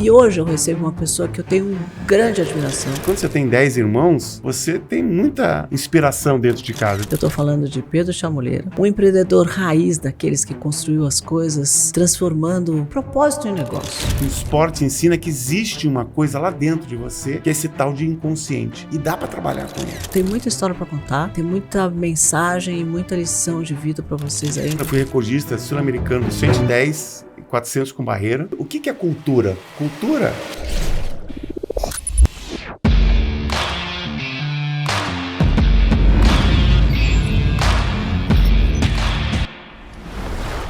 E hoje eu recebo uma pessoa que eu tenho grande admiração. Quando você tem 10 irmãos, você tem muita inspiração dentro de casa. Eu estou falando de Pedro Chamuleira, um empreendedor raiz daqueles que construiu as coisas, transformando propósito em negócio. O esporte ensina que existe uma coisa lá dentro de você, que é esse tal de inconsciente. E dá para trabalhar com ele. Tem muita história para contar, tem muita mensagem e muita lição de vida para vocês aí. Eu fui recordista sul-americano de 110 e 400 com barreira. O que é cultura? Cultura...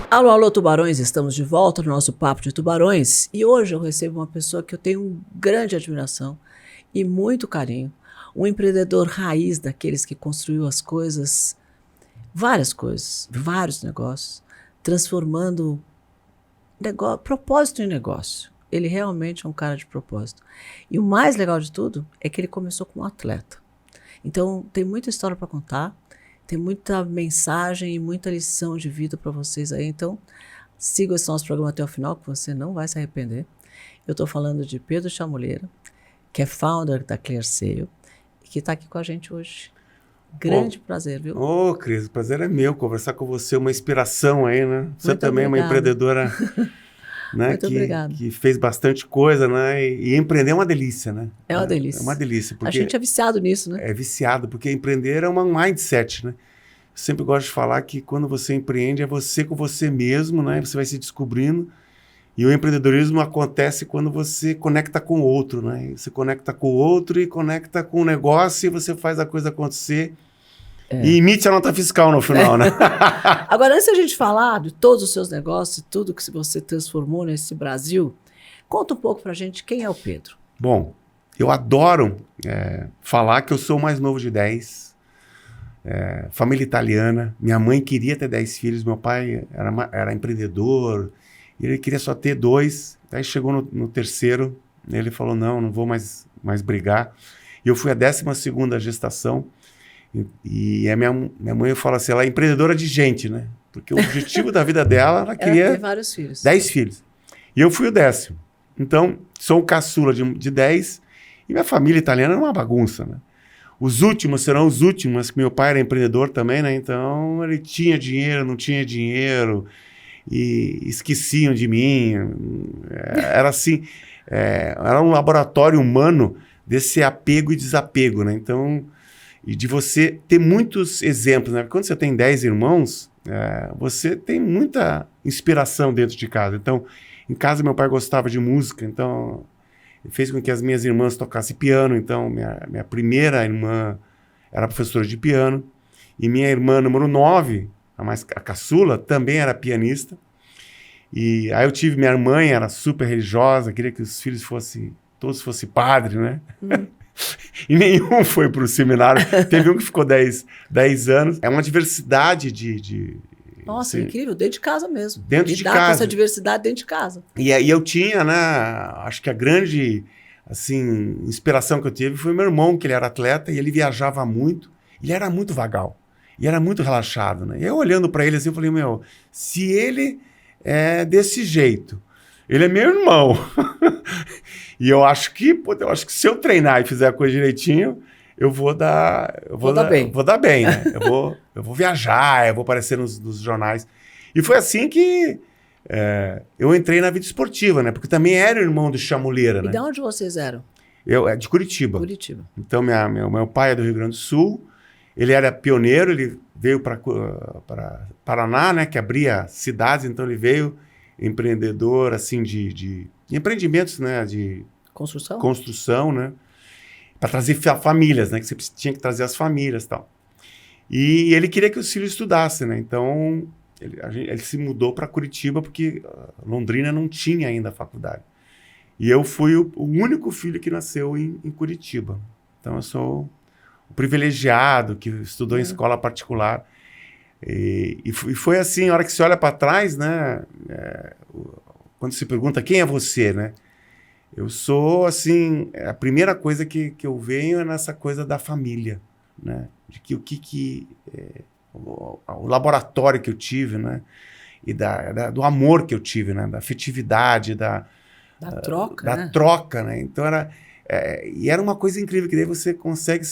Alô, alô, tubarões, estamos de volta no nosso Papo de Tubarões e hoje eu recebo uma pessoa que eu tenho grande admiração e muito carinho, um empreendedor raiz daqueles que construiu as coisas, vários negócios, transformando propósito em negócio. Ele realmente é um cara de propósito. E o mais legal de tudo é que ele começou como atleta. Então tem muita história para contar. Tem muita mensagem e muita lição de vida para vocês aí. Então, siga esse nosso programa até o final, que você não vai se arrepender. Eu estou falando de Pedro Chamuleira, que é founder da ClearSale, e que está aqui com a gente hoje. Grande prazer, viu? Ô, Cris, o prazer é meu conversar com você, uma inspiração aí, né? Você Muito também é uma empreendedora, né? Muito obrigada. Que fez bastante coisa, né? E empreender é uma delícia, né? É uma delícia. É uma delícia. Porque a gente é viciado nisso, né? É viciado, porque empreender é um mindset, né? Eu sempre gosto de falar que quando você empreende é você com você mesmo, né? Você vai se descobrindo. E o empreendedorismo acontece quando você conecta com o outro, né? Você conecta com o outro e conecta com o negócio e você faz a coisa acontecer. E emite a nota fiscal no final, né? Agora, antes da gente falar de todos os seus negócios e tudo que você transformou nesse Brasil, conta um pouco pra gente quem é o Pedro. Bom, eu adoro falar que eu sou o mais novo de 10. Família italiana. Minha mãe queria ter 10 filhos. Meu pai era empreendedor. E ele queria só ter 2. Aí chegou no terceiro. Ele falou, não vou mais brigar. E eu fui a 12ª gestação. E a minha mãe fala assim, ela é empreendedora de gente, né? Porque o objetivo da vida dela, ela queria ter vários filhos. 10 filhos. E eu fui o 10º. Então, sou o caçula de 10. E minha família italiana é uma bagunça, né? Os últimos serão os últimos, que meu pai era empreendedor também, né? Então, ele tinha dinheiro, não tinha dinheiro, e esqueciam de mim. Era assim, era um laboratório humano desse apego e desapego, né? Então, e de você ter muitos exemplos, né? Porque quando você tem 10 irmãos, você tem muita inspiração dentro de casa. Então, em casa, meu pai gostava de música, então... fez com que as minhas irmãs tocassem piano. Então, minha primeira irmã era professora de piano. E minha irmã número 9, a caçula, também era pianista. E aí eu tive minha mãe, era super religiosa, queria que os filhos todos fossem padres, né? E nenhum foi para o seminário. Teve um que ficou 10 anos. É uma diversidade de Nossa, incrível, dentro de casa mesmo. Dentro de casa. Com essa diversidade dentro de casa. E aí eu tinha, né, acho que a grande, assim, inspiração que eu tive foi meu irmão, que ele era atleta e ele viajava muito. Ele era muito vagal e era muito relaxado, né? E eu olhando para ele assim, eu falei, se ele é desse jeito, ele é meu irmão. E eu acho que se eu treinar e fizer a coisa direitinho, eu vou dar bem, né? Eu vou viajar, eu vou aparecer nos jornais. E foi assim que eu entrei na vida esportiva, né? Porque também era irmão do Chamuleira, né? E de onde vocês eram? De Curitiba. Curitiba. Então, meu pai é do Rio Grande do Sul. Ele era pioneiro, ele veio para Paraná, né? Que abria cidades. Então, ele veio empreendedor, assim, de empreendimentos, né? De construção, né? Para trazer famílias, né? Que você tinha que trazer as famílias e tal. E ele queria que os filhos estudassem, né? Então, ele se mudou para Curitiba porque Londrina não tinha ainda a faculdade. E eu fui o único filho que nasceu em Curitiba. Então, eu sou o privilegiado que estudou em escola particular. E foi assim, a hora que você olha para trás, né? Quando se pergunta quem é você, né? Eu sou, assim, a primeira coisa que eu venho é nessa coisa da família, né? De que o laboratório que eu tive, né? E do amor que eu tive, né? Da afetividade, Da troca, da né? troca, né? Então e era uma coisa incrível, que daí você consegue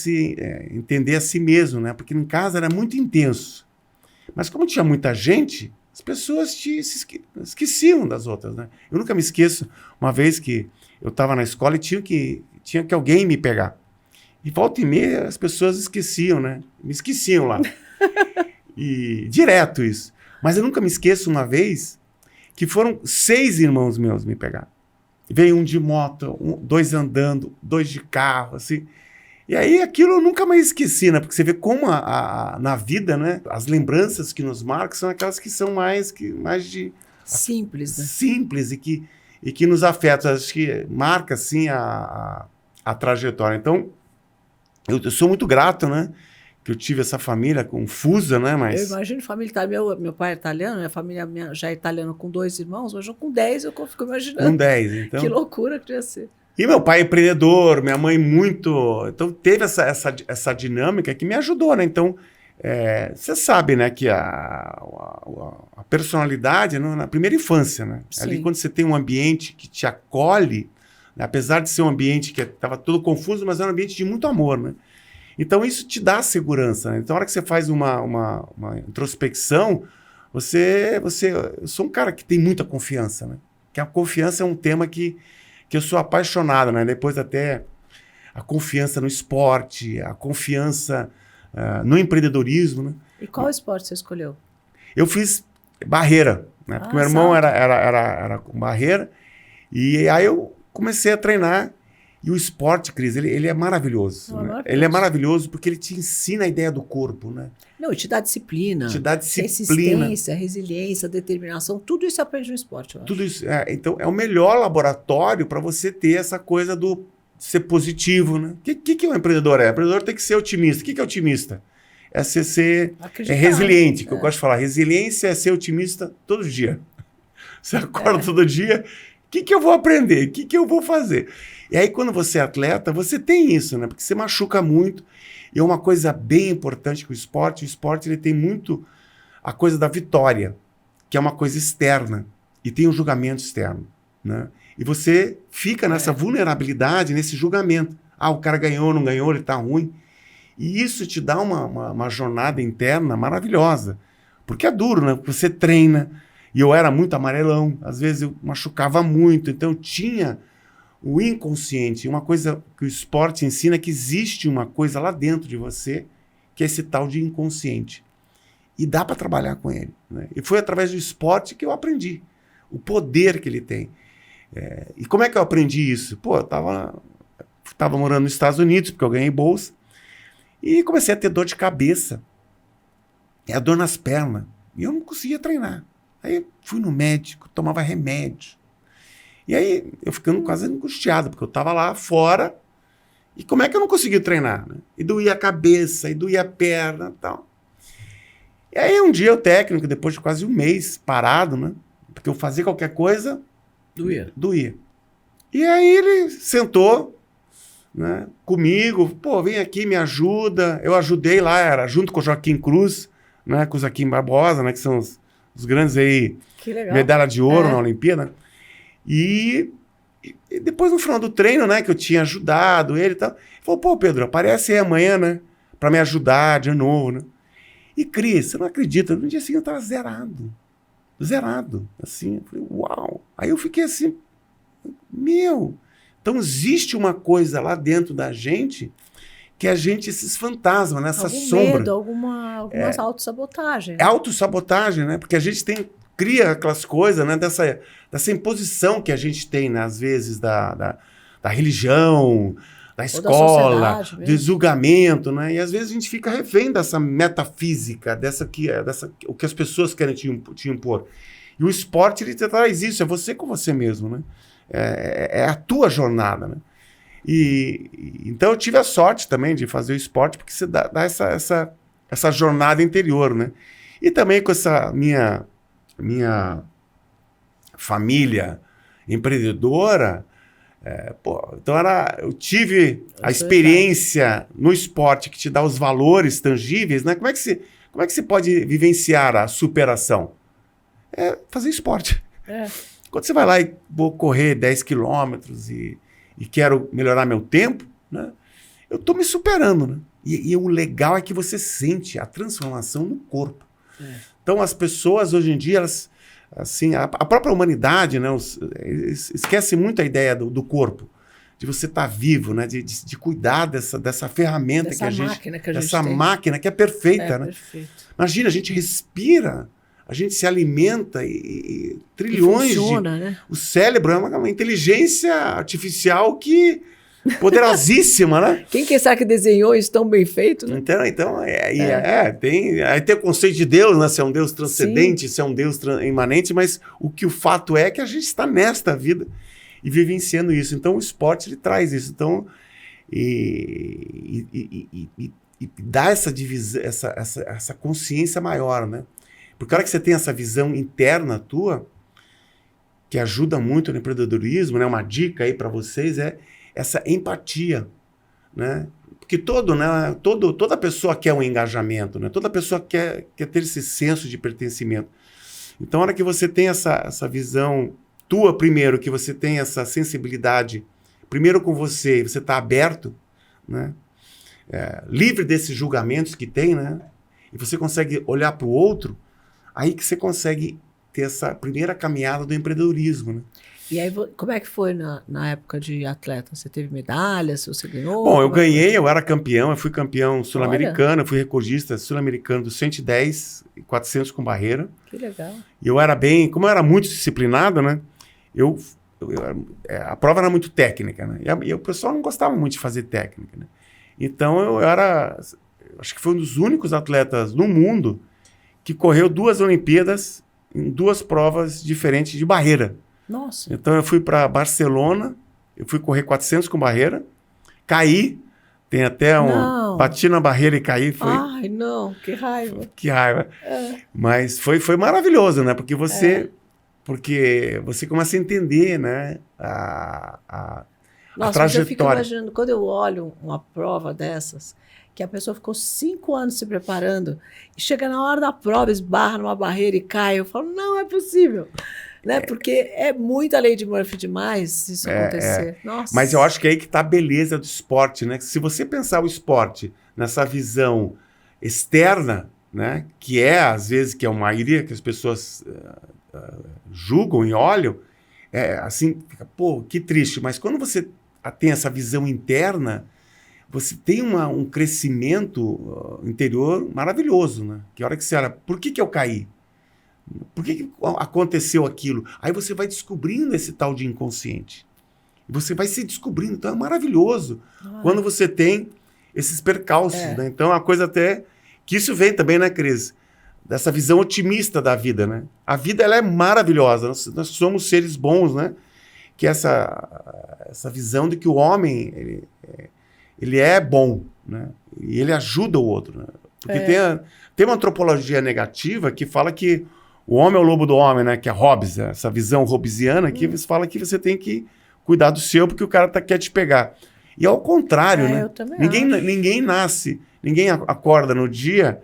entender a si mesmo, né? Porque em casa era muito intenso. Mas como tinha muita gente, as pessoas esqueciam das outras, né? Eu nunca me esqueço, uma vez que eu estava na escola e tinha que alguém me pegar. E volta e meia as pessoas esqueciam, né? Me esqueciam lá. E direto isso. Mas eu nunca me esqueço uma vez que foram 6 irmãos meus me pegar. Veio um de moto, 2 andando, 2 de carro, assim. E aí aquilo eu nunca mais esqueci, né? Porque você vê como na vida, né? As lembranças que nos marcam são aquelas que são mais de... Simples, né? Simples e que nos afetam. Acho que marca, assim, a trajetória. Então, eu sou muito grato, né? Que eu tive essa família confusa, né? Mas... Eu imagino família italiana. Meu pai é italiano, minha família já é italiana com 2 irmãos, mas eu com 10 eu fico imaginando. Com 10, então... Que loucura que ia ser. E meu pai é empreendedor, minha mãe muito... Então teve essa dinâmica que me ajudou, né? Então, você sabe, né? Que a personalidade na primeira infância, né? Sim. Ali quando você tem um ambiente que te acolhe, né? Apesar de ser um ambiente que estava todo confuso, mas era um ambiente de muito amor, né? Então isso te dá segurança, né? Então, na hora que você faz uma introspecção, eu sou um cara que tem muita confiança, né? Que a confiança é um tema que eu sou apaixonado, né? Depois até a confiança no esporte, a confiança no empreendedorismo, né? E qual esporte você escolheu? Eu fiz barreira, né? Porque meu irmão era com barreira, e aí eu comecei a treinar. E o esporte, Cris, ele é maravilhoso. Né? Ele é maravilhoso porque ele te ensina a ideia do corpo, né? Não, e te dá disciplina. Te dá disciplina. Resistência, resiliência, determinação, tudo isso você aprende no esporte, eu acho. Tudo isso. Então, é o melhor laboratório para você ter essa coisa do ser positivo, né? O que um empreendedor é? O empreendedor tem que ser otimista. O que é otimista? É ser resiliente, que eu gosto de falar. Resiliência é ser otimista todo dia. Você acorda todo dia, o que eu vou aprender? O que eu vou fazer? E aí, quando você é atleta, você tem isso, né? Porque você machuca muito. E é uma coisa bem importante com o esporte ele tem muito a coisa da vitória, que é uma coisa externa. E tem um julgamento externo, né? E você fica nessa vulnerabilidade, nesse julgamento. Ah, o cara ganhou, não ganhou, ele tá ruim. E isso te dá uma jornada interna maravilhosa. Porque é duro, né? Você treina. E eu era muito amarelão. Às vezes eu machucava muito. Então eu tinha... o inconsciente, uma coisa que o esporte ensina, que existe uma coisa lá dentro de você, que é esse tal de inconsciente. E dá para trabalhar com ele, né? E foi através do esporte que eu aprendi o poder que ele tem. E como é que eu aprendi isso? Pô, eu tava morando nos Estados Unidos, porque eu ganhei bolsa, e comecei a ter dor de cabeça, a dor nas pernas, e eu não conseguia treinar. Aí fui no médico, tomava remédio. E aí, eu ficando quase angustiado, porque eu estava lá fora, e como é que eu não conseguia treinar? Né? E doía a cabeça, e doía a perna e tal. E aí, um dia, o técnico, depois de quase um mês parado, né? Porque eu fazia qualquer coisa... Doía. E aí, ele sentou, né, comigo, pô, vem aqui, me ajuda. Eu ajudei lá, era junto com o Joaquim Cruz, né, com o Zaquim Barbosa, né, que são os grandes aí, medalha de ouro na Olimpíada. E depois, no final do treino, né, que eu tinha ajudado ele e tal, ele falou, pô, Pedro, aparece aí amanhã, né, pra me ajudar de novo, né. E, Cris, você não acredita, no dia seguinte eu tava zerado, assim, eu falei, uau. Aí eu fiquei assim, então existe uma coisa lá dentro da gente que a gente, esses fantasmas, né, essa sombra. Medo, alguma autossabotagem. É autossabotagem, né, porque a gente cria aquelas coisas, né, dessa imposição que a gente tem, né, às vezes, da religião, da escola, do julgamento, né, e às vezes a gente fica refém dessa metafísica, o que as pessoas querem te impor. E o esporte, ele te traz isso, é você com você mesmo, né, é a tua jornada, né. Então eu tive a sorte também de fazer o esporte, porque você dá essa jornada interior, né, e também com essa minha família empreendedora, então eu tive a experiência no esporte que te dá os valores tangíveis, né? Como é que você pode vivenciar a superação? Fazer esporte. Quando você vai lá e vou correr 10 quilômetros e quero melhorar meu tempo, né? Eu estou me superando, né? E o legal é que você sente a transformação no corpo. Então, as pessoas hoje em dia, elas, assim, a própria humanidade, né, esquece muito a ideia do corpo, de você estar vivo, né, de cuidar dessa ferramenta dessa máquina que a gente dessa tem. Máquina que é perfeita, né? Perfeito. Imagina, a gente respira, a gente se alimenta e trilhões e funciona, né? O cérebro é uma inteligência artificial que poderosíssima, né? Quem que será que desenhou isso tão bem feito, né? Então tem o conceito de Deus, né? Se é um Deus transcendente, se é um Deus imanente, mas o fato é que a gente está nesta vida e vivenciando isso. Então o esporte ele traz isso. Então, e dá essa divisão, essa consciência maior, né? Porque a hora que você tem essa visão interna tua, que ajuda muito no empreendedorismo, né? Uma dica aí para vocês é essa empatia, né? Porque toda pessoa quer um engajamento, né? Toda pessoa quer ter esse senso de pertencimento. Então, a hora que você tem essa visão tua primeiro, que você tem essa sensibilidade, primeiro com você está aberto, né? Livre desses julgamentos que tem, né? E você consegue olhar para o outro, aí que você consegue ter essa primeira caminhada do empreendedorismo, né? E aí, como é que foi na época de atleta? Você teve medalhas? Você ganhou? Bom, eu ganhei, eu era campeão, eu fui campeão sul-americano, eu fui recordista sul-americano dos 110 e 400 com barreira. Que legal. E eu era como eu era muito disciplinado, né? A prova era muito técnica, né? E o pessoal não gostava muito de fazer técnica, né? Então acho que foi um dos únicos atletas no mundo que correu 2 Olimpíadas em 2 provas diferentes de barreira. Nossa. Então eu fui para Barcelona, eu fui correr 400 com barreira, caí, tem até bati na barreira e caí. Ai, não, que raiva. Que raiva. Mas foi maravilhoso, né? Porque você começa a entender, né? A Nossa, mas eu fico imaginando, quando eu olho uma prova dessas, que a pessoa ficou 5 anos se preparando, e chega na hora da prova, esbarra numa barreira e cai, eu falo, não é possível. Né? Porque é muita lei de Murphy demais isso acontecer. Nossa. Mas eu acho que é aí que está a beleza do esporte, né? Se você pensar o esporte nessa visão externa, né? Que às vezes, que é a maioria que as pessoas julgam e olham, assim, fica, pô, que triste. Mas quando você tem essa visão interna, você tem um crescimento interior maravilhoso, né? Que a hora que você olha, por que eu caí? Por que aconteceu aquilo? Aí você vai descobrindo esse tal de inconsciente. E você vai se descobrindo. Então é maravilhoso quando você tem esses percalços. Né? Então é uma coisa até... Que isso vem também, né, Cris? Dessa visão otimista da vida, né? A vida ela é maravilhosa. Nós somos seres bons, né? Que essa visão de que o homem ele é bom, né? E ele ajuda o outro. Né? Porque tem uma antropologia negativa que fala que o homem é o lobo do homem, né? Que é Hobbes, essa visão hobbesiana que fala que você tem que cuidar do seu porque o cara quer te pegar. E ao contrário, né? Eu também ninguém nasce, ninguém acorda no dia,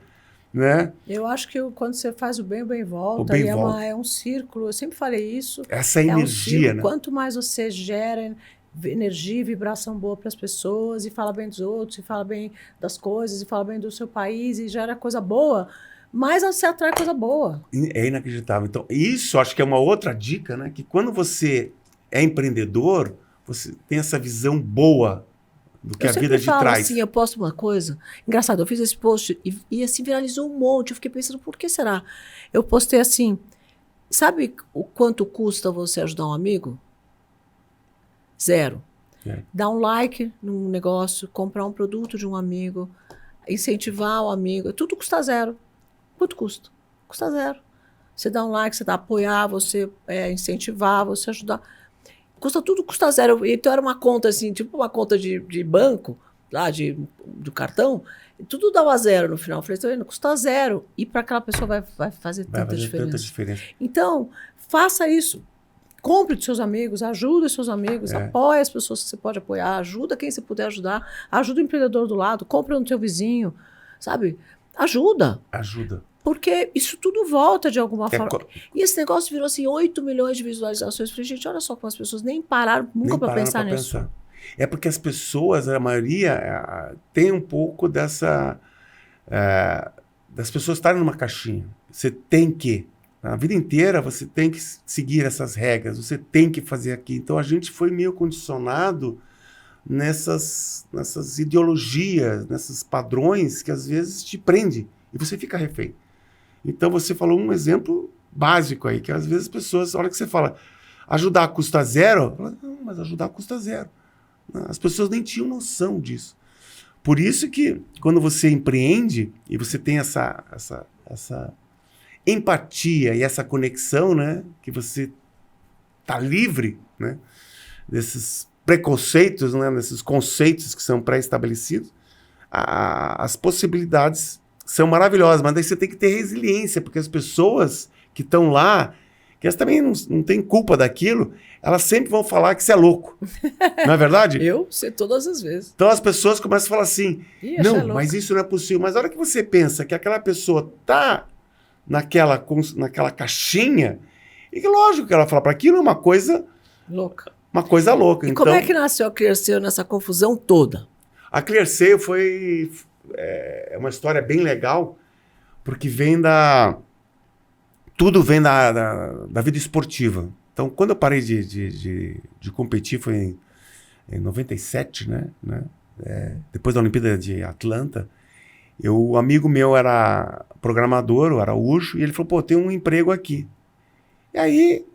né? Eu acho que quando você faz o bem volta. O bem e volta. É um círculo, eu sempre falei isso. Essa energia, né? Quanto mais você gera energia e vibração boa para as pessoas, e fala bem dos outros, e fala bem das coisas, e fala bem do seu país, e gera coisa boa, mais você atrai coisa boa. É inacreditável. Então, isso acho que é uma outra dica, né? Que quando você é empreendedor, você tem essa visão boa do que a vida te traz. Assim, eu posto uma coisa, engraçado, eu fiz esse post e assim viralizou um monte, eu fiquei pensando, por que será? Eu postei assim, sabe o quanto custa você ajudar um amigo? 0. Dar um like num negócio, comprar um produto de um amigo, incentivar o amigo, tudo custa 0. Quanto custa? Custa 0. Você dá um like, você dá apoiar, você incentivar, você ajudar. Custa 0. Então era uma conta assim, tipo uma conta de banco, lá do cartão, e tudo dava 0 no final. Eu falei, tá vendo? Custa 0. E para aquela pessoa vai fazer tanta diferença. Então, faça isso. Compre dos seus amigos, ajude os seus amigos, apoie as pessoas que você pode apoiar, ajuda quem você puder ajudar, ajuda o empreendedor do lado, compre no teu vizinho, sabe? Ajuda. Porque isso tudo volta de alguma forma. E esse negócio virou assim 8 milhões de visualizações. Eu falei, gente, olha só como as pessoas nem pararam nunca para pensar nisso. É porque as pessoas, a maioria, tem um pouco dessa... das pessoas estarem numa caixinha. Você tem que... A vida inteira você tem que seguir essas regras, você tem que fazer aqui. Então a gente foi meio condicionado nessas ideologias, nesses padrões que às vezes te prende e você fica refém. Então você falou um exemplo básico aí, que às vezes as pessoas, a hora que você fala ajudar custa zero, fala, não, mas ajudar custa zero. As pessoas nem tinham noção disso. Por isso que quando você empreende e você tem essa empatia e essa conexão, né, que você tá livre, né, desses preconceitos, né, desses conceitos que são pré-estabelecidos, as possibilidades são maravilhosas, mas daí você tem que ter resiliência, porque as pessoas que estão lá, que elas também não têm culpa daquilo, elas sempre vão falar que você é louco. Não é verdade? Eu sei todas as vezes. Então as pessoas começam a falar assim, não, mas isso não é possível. Mas a hora que você pensa que aquela pessoa tá naquela caixinha, e que lógico que ela fala para aquilo é uma coisa louca. Uma coisa louca. E então, como é que nasceu a Clearseio nessa confusão toda? A Clearseio foi uma história bem legal, porque tudo vem da vida esportiva. Então, quando eu parei de competir, foi em 97, né? Depois da Olimpíada de Atlanta, um amigo meu era programador, o Araújo, e ele falou, pô, tem um emprego aqui. E aí,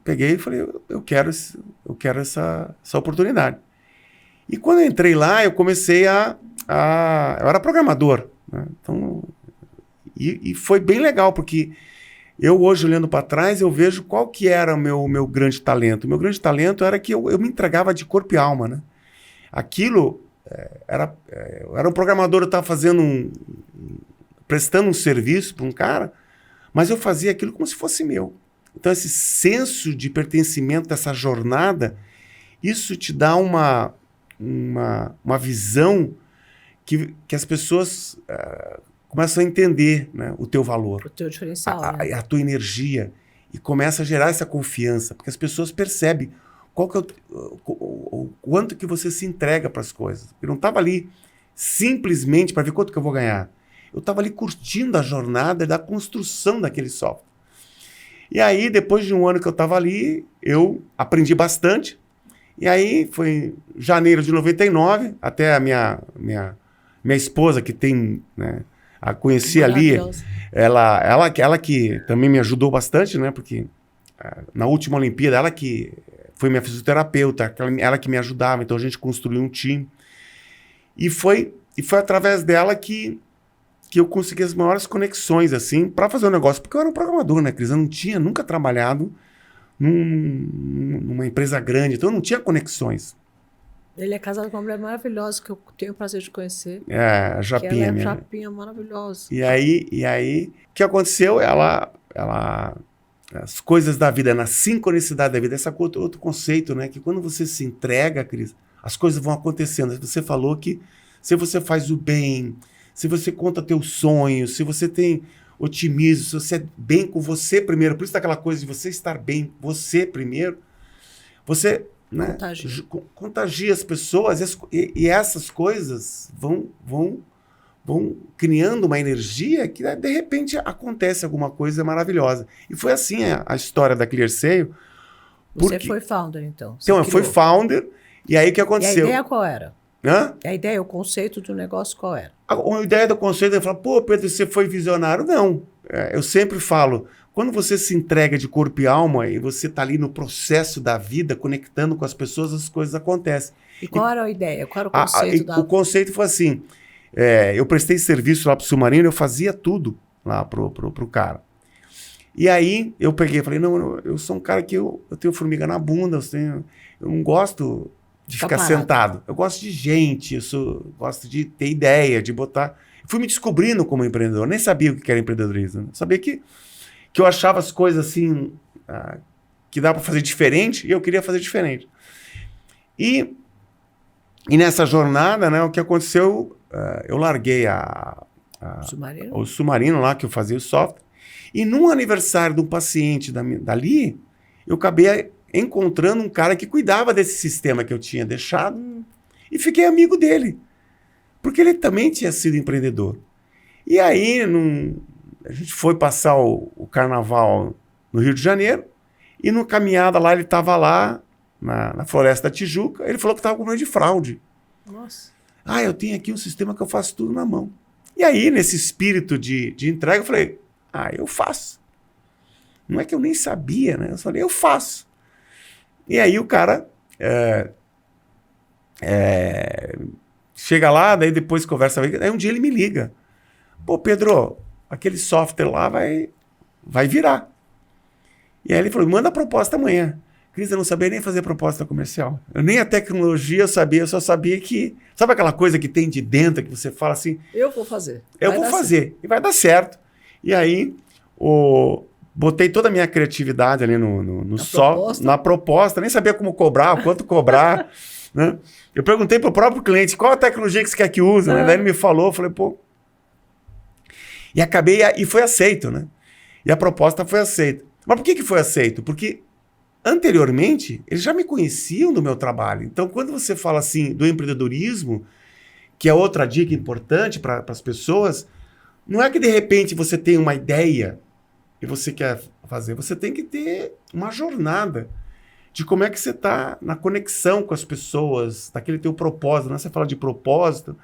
peguei e falei, eu quero essa oportunidade. E quando eu entrei lá, eu comecei eu era programador, né? Então, e foi bem legal, porque eu hoje, olhando para trás, eu vejo qual que era o meu grande talento. O meu grande talento era que eu me entregava de corpo e alma, né? Aquilo, eu era um programador, eu estava prestando um serviço para um cara, mas eu fazia aquilo como se fosse meu. Então, esse senso de pertencimento dessa jornada, isso te dá uma visão que as pessoas começam a entender, né, o teu valor. O teu diferencial. A tua energia. E começa a gerar essa confiança, porque as pessoas percebem qual que é o quanto que você se entrega para as coisas. Eu não estava ali simplesmente para ver quanto que eu vou ganhar. Eu estava ali curtindo a jornada da construção daquele software. E aí, depois de um ano que eu estava ali, eu aprendi bastante. E aí, foi em janeiro de 99, até a minha esposa, que tem, né, a conheci ali, ela que também me ajudou bastante, né, porque na última Olimpíada, ela que foi minha fisioterapeuta, ela que me ajudava, então a gente construiu um time. E foi através dela que eu consegui as maiores conexões, assim, para fazer o negócio. Porque eu era um programador, né, Cris? Eu não tinha nunca trabalhado numa empresa grande, então eu não tinha conexões. Ele é casado com uma mulher maravilhosa, que eu tenho o prazer de conhecer. A Japinha. Ela é Japinha maravilhosa. E aí, o que aconteceu? As coisas da vida, na sincronicidade da vida, esse é outro conceito, né? Que quando você se entrega, Cris, as coisas vão acontecendo. Você falou que se você faz o bem, se você conta teus sonhos, se você tem otimismo, se você é bem com você primeiro, por isso daquela coisa de você estar bem, você primeiro, você, né, contagia as pessoas e essas coisas vão criando uma energia que de repente acontece alguma coisa maravilhosa. E foi assim a história da Clearseio. Você foi founder, então? Então, eu fui founder, e aí o que aconteceu? E a ideia qual era? Hã? A ideia, o conceito do negócio qual era? A ideia do conceito é falar, pô, Pedro, você foi visionário? Não. Eu sempre falo, quando você se entrega de corpo e alma e você está ali no processo da vida, conectando com as pessoas, as coisas acontecem. E qual era a ideia? Qual era o conceito? O conceito foi assim, eu prestei serviço lá para o Submarino, eu fazia tudo lá pro cara. E aí eu peguei e falei, não, eu sou um cara que eu tenho formiga na bunda, eu não gosto de ficar sentado. Eu gosto de gente, gosto de ter ideia, de botar... Fui me descobrindo como empreendedor, nem sabia o que era empreendedorismo. Né? Sabia que eu achava as coisas assim, que dá para fazer diferente, e eu queria fazer diferente. E nessa jornada, né, o que aconteceu, eu larguei a Submarino. o Submarino lá, que eu fazia o software. E num aniversário de um paciente dali, eu acabei encontrando um cara que cuidava desse sistema que eu tinha deixado e fiquei amigo dele. Porque ele também tinha sido empreendedor. E aí, a gente foi passar o carnaval no Rio de Janeiro e no caminhada lá, ele estava lá na Floresta da Tijuca, ele falou que estava com medo de fraude. Nossa. Eu tenho aqui um sistema que eu faço tudo na mão. E aí, nesse espírito de entrega, eu falei, eu faço. Não é que eu nem sabia, né? Eu falei, eu faço. E aí o cara chega lá, daí depois conversa, aí um dia ele me liga. Pô, Pedro, aquele software lá vai virar. E aí ele falou, manda a proposta amanhã. Cris, eu não sabia nem fazer proposta comercial. Eu nem a tecnologia eu sabia, eu só sabia que... Sabe aquela coisa que tem de dentro, que você fala assim... Eu vou fazer. Eu vou fazer. E vai dar certo. E aí, botei toda a minha criatividade ali na proposta. Nem sabia como cobrar, quanto cobrar. Né? Eu perguntei pro próprio cliente, qual a tecnologia que você quer que use? Né? Daí ele me falou, eu falei, pô... E foi aceito, né? E a proposta foi aceita. Mas por que foi aceito? Porque... Anteriormente, eles já me conheciam do meu trabalho. Então, quando você fala assim do empreendedorismo, que é outra dica importante para as pessoas, não é que de repente você tem uma ideia e você quer fazer. Você tem que ter uma jornada de como é que você está na conexão com as pessoas, daquele teu propósito. Né? Você fala de propósito.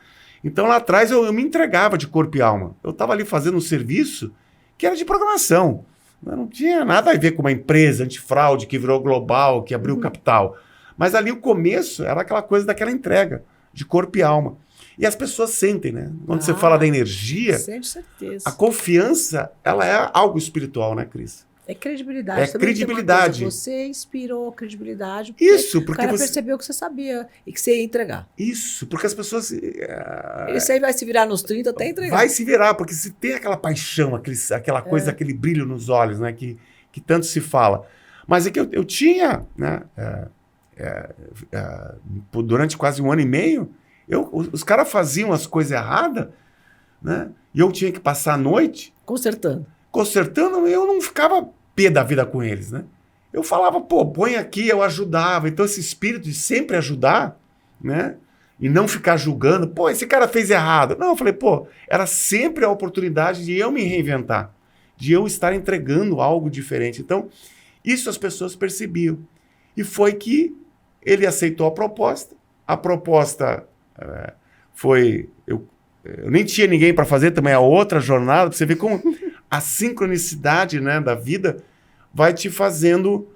Então, lá atrás, eu me entregava de corpo e alma. Eu estava ali fazendo um serviço que era de programação. Não tinha nada a ver com uma empresa antifraude que virou global, que abriu capital. Mas ali o começo era aquela coisa daquela entrega, de corpo e alma. E as pessoas sentem, né? Quando você fala da energia, sente certeza. A confiança, ela é algo espiritual, né, Cris? É credibilidade. É credibilidade. Você inspirou credibilidade. Isso, porque o cara percebeu que você sabia e que você ia entregar. Isso, porque as pessoas... Isso aí vai se virar nos 30 até entregar. Vai se virar, porque se tem aquela paixão, aquela coisa, aquele brilho nos olhos, né? Que tanto se fala. Mas é que eu tinha, né? Durante quase 1 ano e meio, os caras faziam as coisas erradas, né? E eu tinha que passar a noite... Consertando, eu não ficava pé da vida com eles, né? Eu falava, pô, põe aqui, eu ajudava. Então, esse espírito de sempre ajudar, né? E não ficar julgando, pô, esse cara fez errado. Não, eu falei, pô, era sempre a oportunidade de eu me reinventar, de eu estar entregando algo diferente. Então, isso as pessoas percebiam. E foi que ele aceitou a proposta. A proposta foi... Eu nem tinha ninguém para fazer também a outra jornada, pra você ver como... A sincronicidade, né, da vida vai te fazendo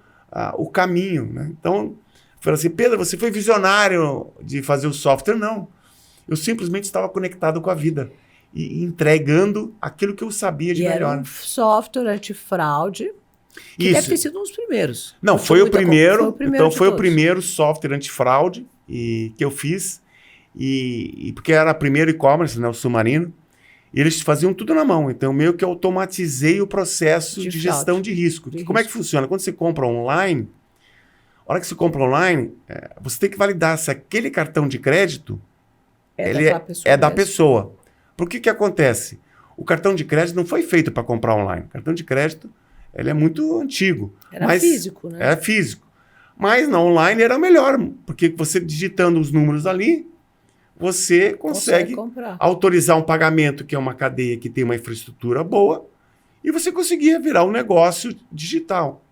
o caminho. Né? Então, eu falei assim, Pedro, você foi visionário de fazer o software? Não. Eu simplesmente estava conectado com a vida e entregando aquilo que eu sabia de melhor. Era um software antifraude que deve ter sido um dos primeiros. Não, foi o primeiro. Então, foi o primeiro software antifraude que eu fiz. E porque era o primeiro e-commerce, né, o Submarino. E eles faziam tudo na mão. Então, meio que automatizei o processo de gestão de risco. Como é que funciona? Quando você compra online, a hora que você compra online, você tem que validar se aquele cartão de crédito é da pessoa. Por que acontece? O cartão de crédito não foi feito para comprar online. O cartão de crédito ele é muito antigo. Era físico, né? Era físico. Mas na online era melhor, porque você digitando os números ali, você consegue autorizar um pagamento, que é uma cadeia que tem uma infraestrutura boa, e você conseguia virar um negócio digital.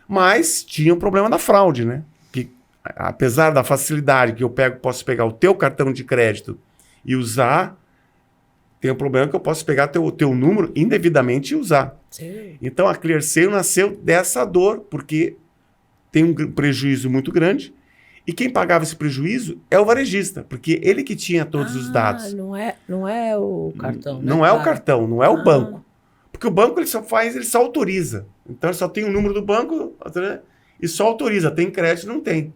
Mas tinha o problema da fraude, né? Que, apesar da facilidade que eu posso pegar o teu cartão de crédito e usar, tem um problema que eu posso pegar o teu número indevidamente e usar. Sim. Então a ClearSale nasceu dessa dor, porque tem um prejuízo muito grande. E quem pagava esse prejuízo é o varejista, porque ele que tinha todos os dados. Não é o cartão. Não é o cartão, não é o banco. Porque o banco ele só autoriza. Então ele só tem o número do banco, né, e só autoriza. Tem crédito, não tem.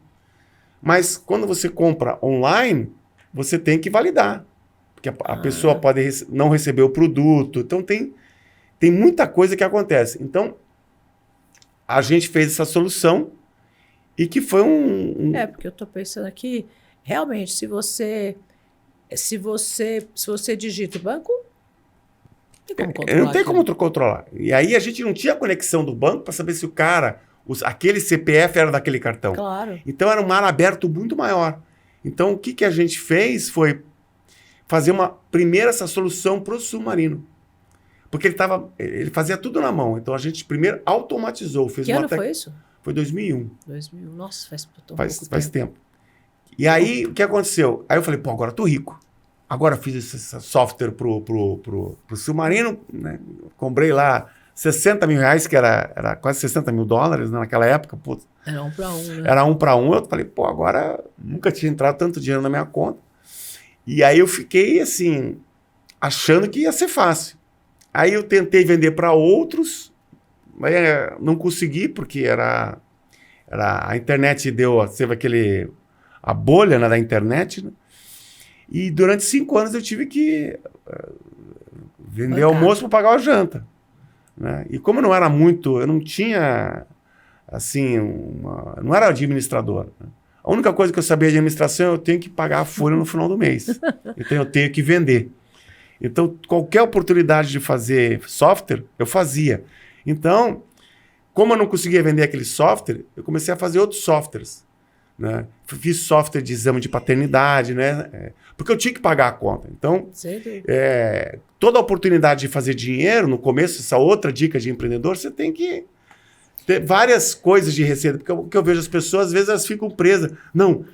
Mas quando você compra online, você tem que validar. Porque a pessoa pode não receber o produto. Então tem muita coisa que acontece. Então a gente fez essa solução. E que foi porque eu estou pensando aqui, realmente, se você digita o banco, Não tem como controlar. E aí a gente não tinha conexão do banco para saber se o cara, aquele CPF era daquele cartão. Claro. Então era um mar aberto muito maior. Então o que a gente fez foi fazer primeiro essa solução para o submarino. Porque ele fazia tudo na mão. Então a gente primeiro automatizou. Que ano foi isso? Foi 2001. 2001. Nossa, faz tempo. E aí, o que aconteceu? Aí eu falei, agora eu tô rico. Agora eu fiz esse software pro submarino, né? Comprei lá 60 mil reais, que era quase 60 mil dólares, né? Naquela época. Putz, era 1 para 1, né? Era 1 para 1. Eu falei, agora nunca tinha entrado tanto dinheiro na minha conta. E aí eu fiquei, assim, achando que ia ser fácil. Aí eu tentei vender para outros, mas não consegui, porque a internet teve a bolha, né, da internet, né? E durante 5 anos eu tive que vender almoço para pagar a janta, né? E como não era muito, eu não tinha, assim, não era administrador, né? A única coisa que eu sabia de administração, eu tenho que pagar a folha no final do mês. Então eu tenho que vender. Então, qualquer oportunidade de fazer software, eu fazia. Então, como eu não conseguia vender aquele software, eu comecei a fazer outros softwares, né? Fiz software de exame de paternidade, né? Porque eu tinha que pagar a conta. Então, toda oportunidade de fazer dinheiro, no começo, essa outra dica de empreendedor, você tem que ter várias coisas de receita. Porque o que eu vejo as pessoas, às vezes, elas ficam presas. Não,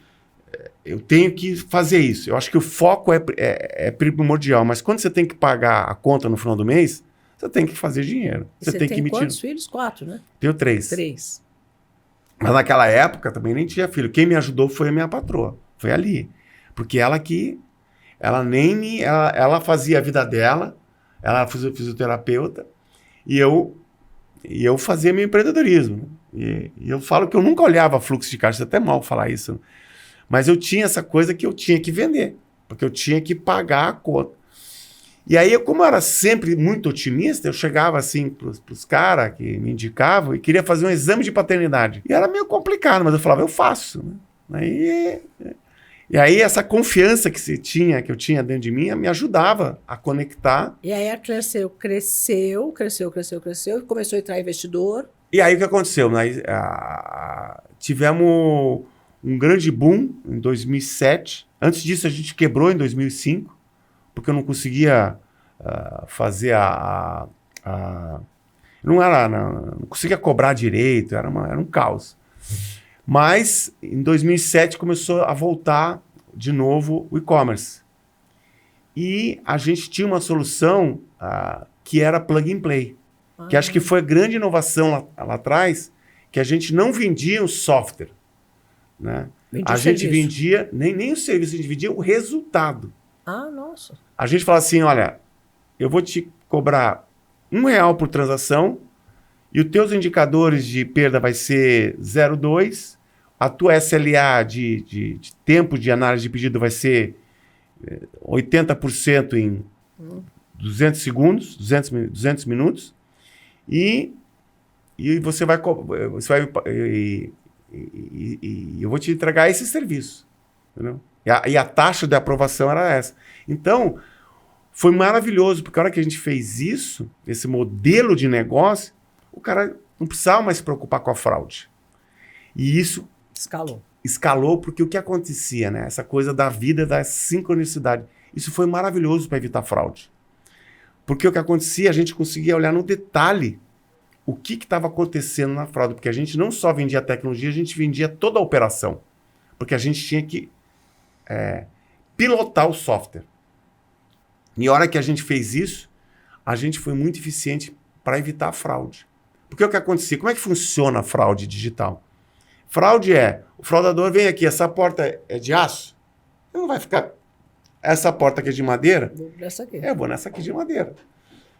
eu tenho que fazer isso. Eu acho que o foco é primordial. Mas quando você tem que pagar a conta no final do mês, você tem que fazer dinheiro. Você tem que emitir. Quantos filhos? 4, né? Tenho 3. 3. Mas naquela época também nem tinha filho. Quem me ajudou foi a minha patroa. Foi ali. Porque ela fazia a vida dela. Ela era fisioterapeuta. E eu fazia meu empreendedorismo. E eu falo que eu nunca olhava fluxo de caixa. É até mal falar isso. Mas eu tinha essa coisa que eu tinha que vender. Porque eu tinha que pagar a conta. E aí, como eu era sempre muito otimista, eu chegava assim pros caras que me indicavam e queria fazer um exame de paternidade. E era meio complicado, mas eu falava, eu faço, né? E aí essa confiança que eu tinha dentro de mim, me ajudava a conectar. E aí a Clearceu cresceu, e começou a entrar investidor. E aí o que aconteceu? Tivemos um grande boom em 2007. Antes disso a gente quebrou em 2005. Porque eu não conseguia fazer não conseguia cobrar direito, era um caos. Mas, em 2007, começou a voltar de novo o e-commerce. E a gente tinha uma solução que era plug and play. Que acho que foi a grande inovação lá atrás, que a gente não vendia o software, né? A gente vendia, nem o serviço, a gente vendia o resultado. Nossa. A gente fala assim, olha, eu vou te cobrar R$1 por transação e os teus indicadores de perda vai ser 0,2, a tua SLA de tempo de análise de pedido vai ser 80% em 200 segundos, 200 minutos, e você vai eu vou te entregar esse serviço, entendeu? E a taxa de aprovação era essa. Então, foi maravilhoso, porque a hora que a gente fez isso, esse modelo de negócio, o cara não precisava mais se preocupar com a fraude. E isso escalou porque o que acontecia, né? Essa coisa da vida, da sincronicidade. Isso foi maravilhoso para evitar fraude. Porque o que acontecia, a gente conseguia olhar no detalhe o que estava acontecendo na fraude. Porque a gente não só vendia tecnologia, a gente vendia toda a operação. Porque a gente tinha que pilotar o software. E a hora que a gente fez isso, a gente foi muito eficiente para evitar a fraude. Porque o que acontecia? Como é que funciona a fraude digital? Fraude o fraudador vem aqui, essa porta é de aço? Ele não vai ficar, essa porta aqui é de madeira? Vou nessa aqui. Eu vou nessa aqui de madeira.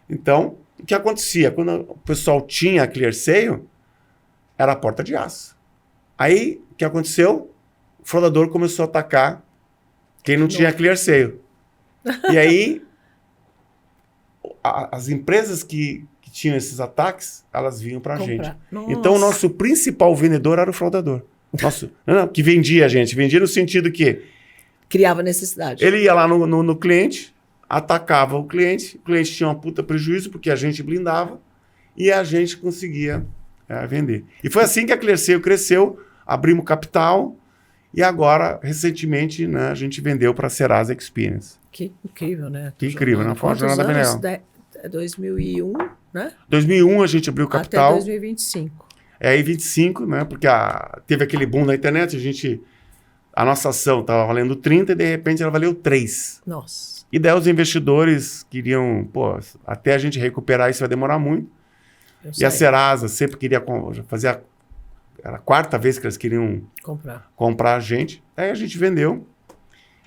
Então, o que acontecia? Quando o pessoal tinha a Clearceu, era a porta de aço. Aí, o que aconteceu? O fraudador começou a atacar quem não tinha Clearceu. E aí, as empresas que tinham esses ataques, elas vinham para a gente. Nossa. Então, o nosso principal vendedor era o fraudador. Que vendia a gente. Vendia no sentido que... criava necessidade. Ele ia lá no cliente, atacava o cliente tinha uma puta prejuízo porque a gente blindava e a gente conseguia vender. E foi assim que a Clearseio cresceu, abrimos capital e agora, recentemente, né, a gente vendeu para a Serasa Experience. Que incrível, né? Que incrível, né? Foi uma jornada bem legal. 2001, né? 2001 a gente abriu capital. Até 2025. Aí 25, né? Porque teve aquele boom na internet, a nossa ação estava valendo 30 e de repente ela valeu 3. Nossa. E daí os investidores queriam, até a gente recuperar isso vai demorar muito. E a Serasa sempre queria fazer era a quarta vez que eles queriam comprar a gente. Aí a gente vendeu.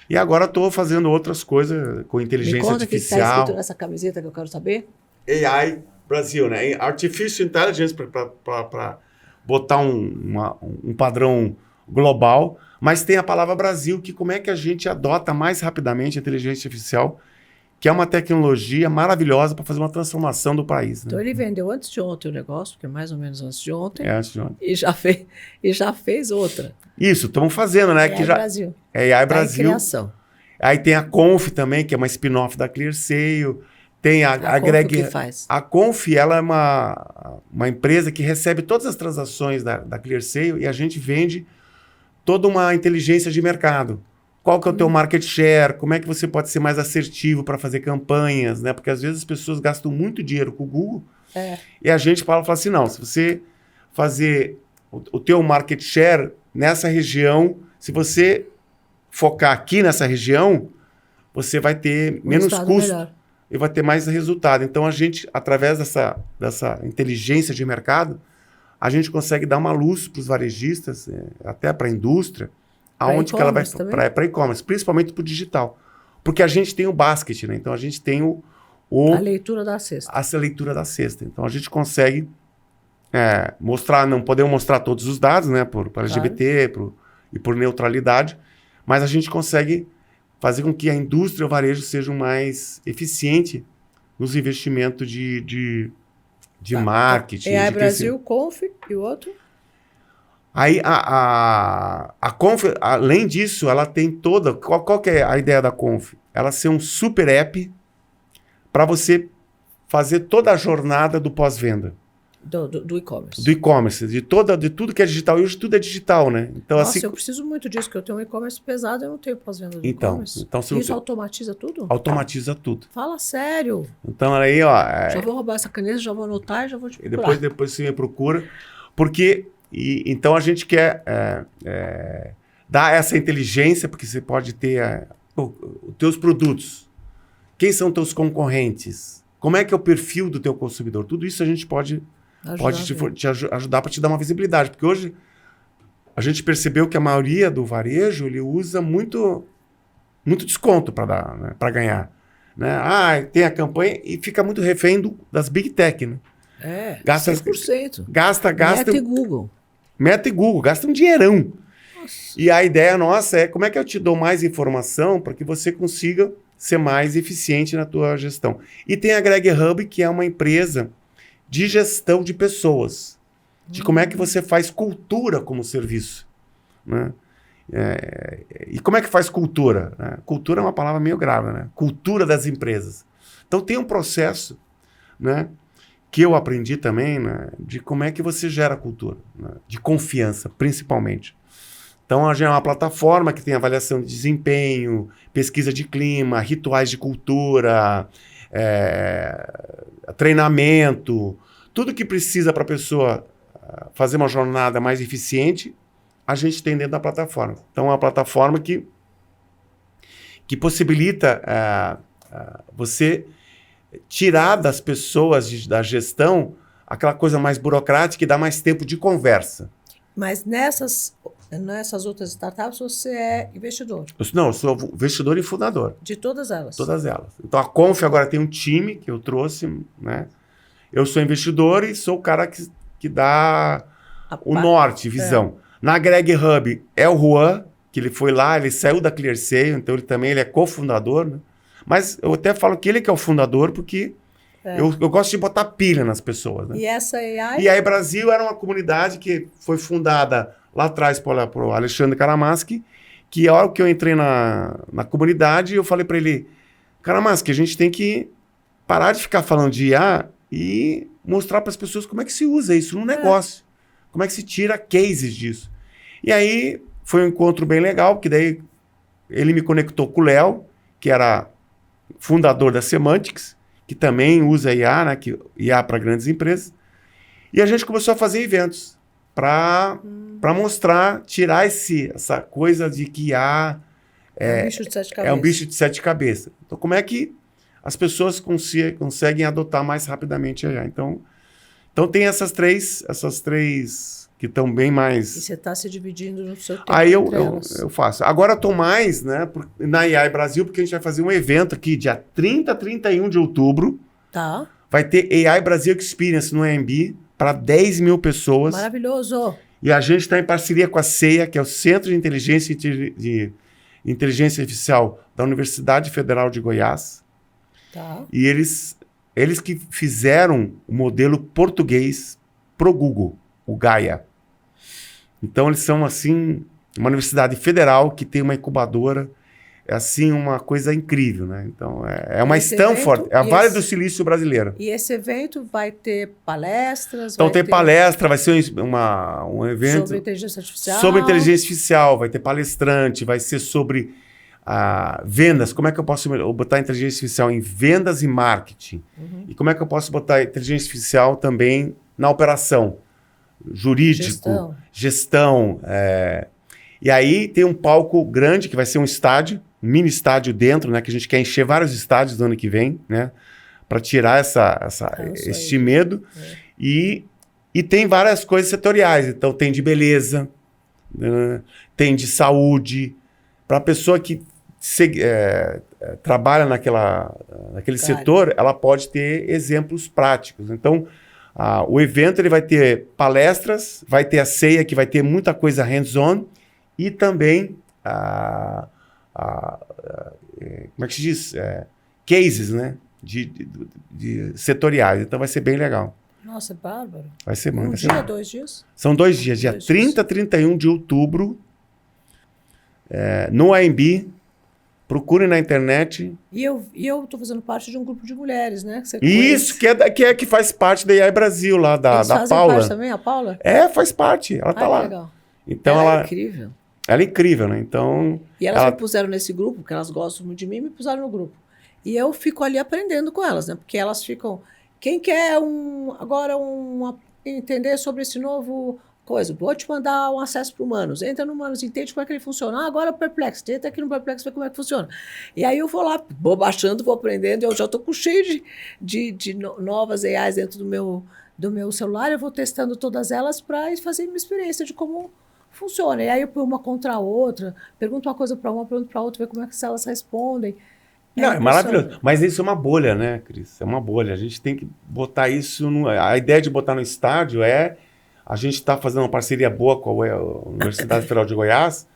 E agora estou fazendo outras coisas com inteligência artificial. Me conta o que está escrito nessa camiseta que eu quero saber. AI Brasil, né? Artificial Intelligence para botar um padrão global. Mas tem a palavra Brasil, que como é que a gente adota mais rapidamente a inteligência artificial, que é uma tecnologia maravilhosa para fazer uma transformação do país. Né? Então ele vendeu antes de ontem o negócio, porque mais ou menos antes de ontem. Antes de ontem. E já fez outra. Isso, estamos fazendo, né? AI Brasil. AI Brasil. Criação. Aí tem a Conf também, que é uma spin-off da Clearseio. Tem a Greg. Conf que faz? A Conf, ela é uma empresa que recebe todas as transações da Clearseio e a gente vende toda uma inteligência de mercado. Qual que é o teu market share? Como é que você pode ser mais assertivo para fazer campanhas, né? Porque às vezes as pessoas gastam muito dinheiro com o Google e a gente fala assim, não, se você fazer o teu market share nessa região, se você focar aqui nessa região, você vai ter menos custo e vai ter mais resultado. Então a gente, através dessa inteligência de mercado, a gente consegue dar uma luz para os varejistas, até para a indústria, aonde que ela vai para e-commerce, principalmente para o digital. Porque a gente tem o basket, né? Então a gente tem a leitura da cesta. A leitura da cesta. Então a gente consegue mostrar, não podemos mostrar todos os dados, né? Por LGBT e por neutralidade, mas a gente consegue fazer com que a indústria e o varejo sejam mais eficientes nos investimentos de marketing. AI Brasil, Conf e o outro? Aí a Conf, além disso, ela tem toda... Qual que é a ideia da Conf? Ela ser um super app para você fazer toda a jornada do pós-venda. Do e-commerce. Do e-commerce, de tudo que é digital. E hoje tudo é digital, né? Então, Nossa, eu preciso muito disso, porque eu tenho um e-commerce pesado e eu não tenho pós-venda do e-commerce. Então, isso automatiza tudo? Automatiza tudo. Fala sério. Então, aí, ó... Já vou roubar essa caneta, já vou anotar e já vou te procurar. E depois você me procura. Porque... então a gente quer dar essa inteligência, porque você pode ter os teus produtos. Quem são teus concorrentes? Como é que é o perfil do teu consumidor? Tudo isso a gente pode te ajudar para te dar uma visibilidade. Porque hoje a gente percebeu que a maioria do varejo ele usa muito desconto para ganhar. Né? Tem a campanha e fica muito refém das Big Tech. Né? Gasta 100%. Gasta. Meta e Google, gasta um dinheirão. Nossa. E a ideia nossa é como é que eu te dou mais informação para que você consiga ser mais eficiente na tua gestão. E tem a Greg Hub, que é uma empresa de gestão de pessoas. De como é que você faz cultura como serviço. Né? E como é que faz cultura? Né? Cultura é uma palavra meio grave, né? Cultura das empresas. Então tem um processo, né? Que eu aprendi também, né, de como é que você gera cultura, né, de confiança, principalmente. Então, a gente é uma plataforma que tem avaliação de desempenho, pesquisa de clima, rituais de cultura, treinamento, tudo que precisa para a pessoa fazer uma jornada mais eficiente, a gente tem dentro da plataforma. Então, é uma plataforma que possibilita você... tirar das pessoas da gestão aquela coisa mais burocrática e dar mais tempo de conversa. Mas nessas outras startups você é investidor? Eu sou investidor e fundador. De todas elas? Todas elas. Então a Conf agora tem um time que eu trouxe, né? Eu sou investidor e sou o cara que dá o norte, visão. Na Greg Hub é o Juan, que ele foi lá, ele saiu da Clearseio, então ele é cofundador, né? Mas eu até falo que ele que é o fundador, porque eu gosto de botar pilha nas pessoas. Né? E essa AI? E aí Brasil era uma comunidade que foi fundada lá atrás por Alexandre Karamaski, que a hora que eu entrei na comunidade, eu falei para ele, Cara, mas que a gente tem que parar de ficar falando de IA e mostrar para as pessoas como é que se usa isso no negócio. Como é que se tira cases disso. E aí foi um encontro bem legal, porque daí ele me conectou com o Léo, que era fundador da Semantics, que também usa IA, né, IA para grandes empresas. E a gente começou a fazer eventos para mostrar, tirar essa coisa de que IA um bicho de 7 cabeças. É um bicho de 7 cabeças. Então, como é que as pessoas conseguem adotar mais rapidamente a IA? Então tem essas três que estão bem mais... E você está se dividindo no seu tempo. Aí eu faço. Agora eu estou mais, né, na AI Brasil, porque a gente vai fazer um evento aqui, dia 30 a 31 de outubro. Tá. Vai ter AI Brasil Experience no AMB para 10 mil pessoas. Maravilhoso. E a gente está em parceria com a CEIA, que é o Centro de Inteligência Artificial da Universidade Federal de Goiás. Tá. E eles que fizeram o modelo português pro Google, o Gaia. Então eles são assim uma universidade federal que tem uma incubadora, é assim uma coisa incrível, né? Então é uma Stanford, é a Vale do Silício brasileira. E esse evento vai ter palestras? Então tem palestra, vai ser um evento sobre inteligência artificial. Sobre inteligência artificial, vai ter palestrante, vai ser sobre vendas. Como é que eu posso botar inteligência artificial em vendas e marketing? E como é que eu posso botar inteligência artificial também na operação? Jurídico, gestão. E aí tem um palco grande, que vai ser um estádio, um mini estádio dentro, né? Que a gente quer encher vários estádios do ano que vem, né? Para tirar este medo. E tem várias coisas setoriais. Então tem de beleza, né? Tem de saúde. Para a pessoa que trabalha naquele setor, ela pode ter exemplos práticos. Então, o evento ele vai ter palestras, vai ter a ceia, que vai ter muita coisa hands-on, e também, como é que se diz? Cases, né? De setoriais. Então vai ser bem legal. Nossa, bárbaro. Vai ser muito. 2 dias? São 2 dias, dia 30 a 31 de outubro, no AMB. Procure na internet. E eu tô fazendo parte de um grupo de mulheres, né? Isso, que faz parte da AI Brasil, lá da Eles fazem Paula. Parte também, a Paula? Faz parte. Ela tá lá. Legal. Então ela é incrível. Ela é incrível, né? Então... E elas me puseram nesse grupo, porque elas gostam muito de mim, me puseram no grupo. E eu fico ali aprendendo com elas, né? Porque elas ficam... Quem quer entender sobre esse novo coisa? Vou te mandar um acesso para o Humanos. Entra no Humanos, entende como é que ele funciona. Agora o Perplexity. Entra aqui no Perplexity, vê como é que funciona. E aí eu vou lá, vou baixando, vou aprendendo. Eu já estou cheio de novas AIs dentro do meu celular. Eu vou testando todas elas para fazer uma experiência de como funciona. E aí eu ponho uma contra a outra, pergunto uma coisa para uma, pergunto para outra, ver como é que elas respondem. É maravilhoso. Mas isso é uma bolha, né, Cris? É uma bolha. A gente tem que botar isso... A ideia de botar no estádio a gente está fazendo uma parceria boa com a Universidade Federal de Goiás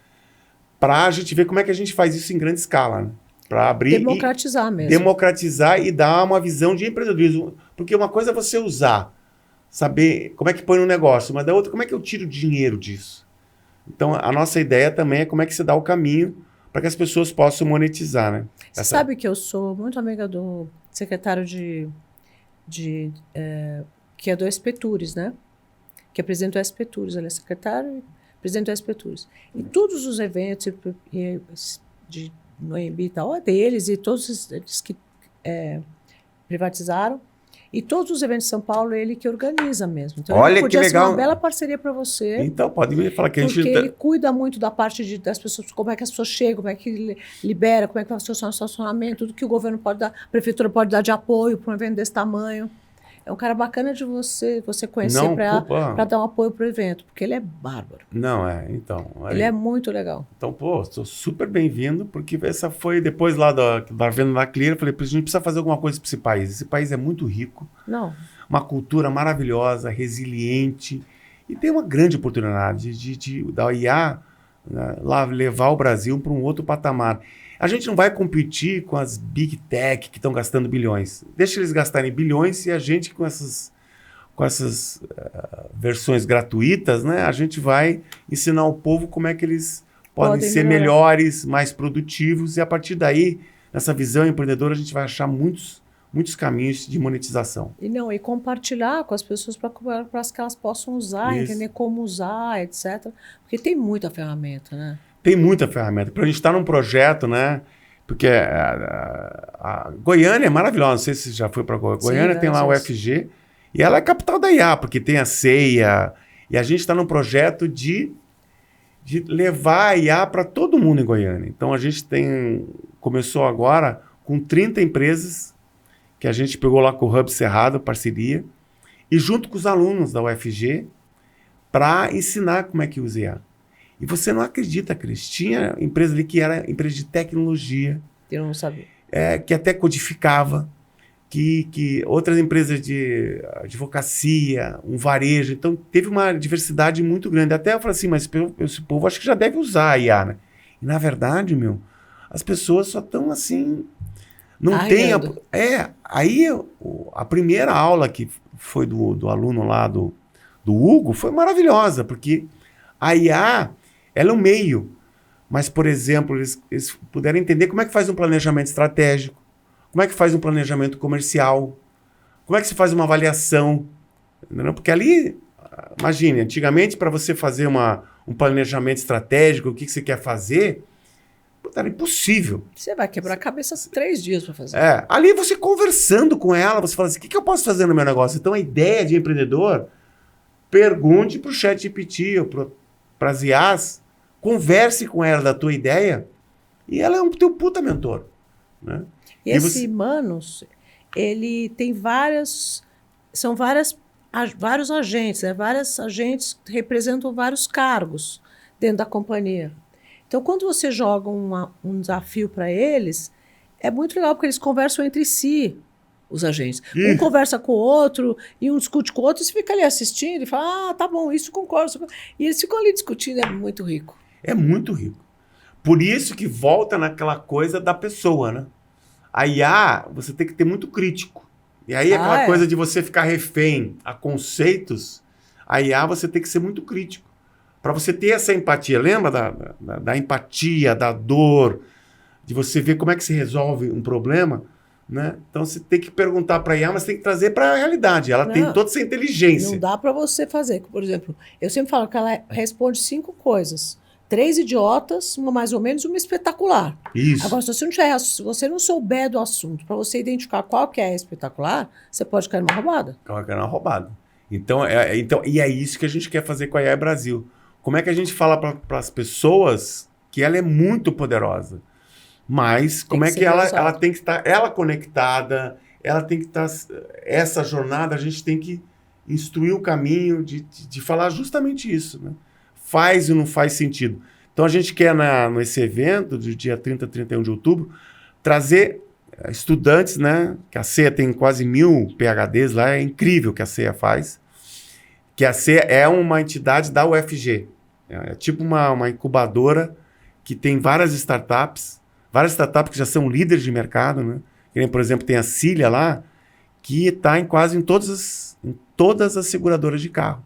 para a gente ver como é que a gente faz isso em grande escala, né? Para abrir... Democratizar mesmo. Democratizar e dar uma visão de empreendedorismo. Porque uma coisa é você usar, saber como é que põe no negócio, mas da outra, como é que eu tiro dinheiro disso? Então, a nossa ideia também é como é que você dá o caminho para que as pessoas possam monetizar, né? Você sabe que eu sou muito amiga do secretário que é do SPTURES, né? Que é presidente do SPTURES, ele é secretário e presidente do SPTURES. E todos os eventos no AMB e tal, é deles, e todos eles que privatizaram. E todos os eventos de São Paulo, ele que organiza mesmo. Então, olha, ele podia que legal. ser uma bela parceria para você. Então, pode me falar que a gente... Porque ele cuida muito da parte das pessoas, como é que as pessoas chegam, como é que libera, como é que vai funcionar o estacionamento, tudo que o governo pode dar, a prefeitura pode dar de apoio para um evento desse tamanho. É um cara bacana de você conhecer para dar um apoio para o evento, porque ele é bárbaro. Não, então... Ele é muito legal. Então, sou super bem-vindo, porque essa foi, depois lá da venda da Clear, eu falei, a gente precisa fazer alguma coisa para esse país. Esse país é muito rico. Não. Uma cultura maravilhosa, resiliente, e tem uma grande oportunidade da IA, né, lá levar o Brasil para um outro patamar. A gente não vai competir com as Big Tech que estão gastando bilhões. Deixa eles gastarem bilhões e a gente, com essas versões gratuitas, né, a gente vai ensinar o povo como é que eles podem ser melhores, mais produtivos, e a partir daí nessa visão empreendedora, a gente vai achar muitos caminhos de monetização. E compartilhar com as pessoas para que elas possam usar, Isso. entender como usar, etc. Porque tem muita ferramenta, né? Tem muita ferramenta. Para a gente estar num projeto, né? Porque a Goiânia é maravilhosa. Não sei se você já foi para Goiânia. Sim, tem lá o UFG. E ela é capital da IA, porque tem a CEIA. E a gente está num projeto de levar a IA para todo mundo em Goiânia. Então, a gente começou agora com 30 empresas que a gente pegou lá com o Hub Cerrado, parceria, e junto com os alunos da UFG, para ensinar como é que usa IA. E você não acredita, Cris, tinha empresa ali que era empresa de tecnologia. Eu não sabia. Que até codificava, que outras empresas de advocacia, um varejo. Então, teve uma diversidade muito grande. Até eu falei assim, mas esse povo acho que já deve usar a IA, né? E, na verdade, as pessoas só estão assim... Não tem... Aí, a primeira aula que foi do aluno lá, do Hugo, foi maravilhosa, porque a IA, ela é um meio. Mas, por exemplo, eles puderam entender como é que faz um planejamento estratégico, como é que faz um planejamento comercial, como é que se faz uma avaliação. Entendeu? Porque ali, imagine, antigamente, para você fazer um planejamento estratégico, o que você quer fazer... Era impossível. Você vai quebrar a cabeça 3 dias para fazer. Ali você conversando com ela, você fala assim, o que eu posso fazer no meu negócio? Então, a ideia de empreendedor, pergunte para o ChatGPT ou para as IAs, converse com ela da tua ideia e ela é um teu puta mentor. Né? E esse Manos, ele tem vários agentes, né? Vários agentes que representam vários cargos dentro da companhia. Então, quando você joga um desafio para eles, é muito legal, porque eles conversam entre si, os agentes. Um conversa com o outro, e um discute com o outro, e você fica ali assistindo e fala, tá bom, isso concordo. E eles ficam ali discutindo, é muito rico. É muito rico. Por isso que volta naquela coisa da pessoa, né? A IA, você tem que ter muito crítico. E aí, aquela coisa de você ficar refém a conceitos, a IA você tem que ser muito crítico. Para você ter essa empatia, lembra da empatia, da dor, de você ver como é que se resolve um problema, né? Então você tem que perguntar para a IA, mas tem que trazer para a realidade. Ela tem toda essa inteligência. Não dá para você fazer. Por exemplo, eu sempre falo que ela responde 5 coisas. 3 idiotas, uma mais ou menos, uma espetacular. Isso. Agora, se você não souber do assunto, para você identificar qual que é a espetacular, você pode cair numa roubada. Pode cair numa roubada. Então, e é isso que a gente quer fazer com a IA Brasil. Como é que a gente fala para as pessoas que ela é muito poderosa, mas como é que ela tem que estar conectada, ela tem que estar... Essa jornada a gente tem que instruir o caminho de falar justamente isso, né? Faz e não faz sentido. Então a gente quer nesse evento do dia 30 a 31 de outubro trazer estudantes, né? Que a CEA tem quase 1000 PhDs lá, é incrível o que a CEA faz. Que a CEA é uma entidade da UFG. É tipo uma incubadora que tem várias startups que já são líderes de mercado, né? Que nem, por exemplo, tem a Cília lá, que está em todas as seguradoras de carro.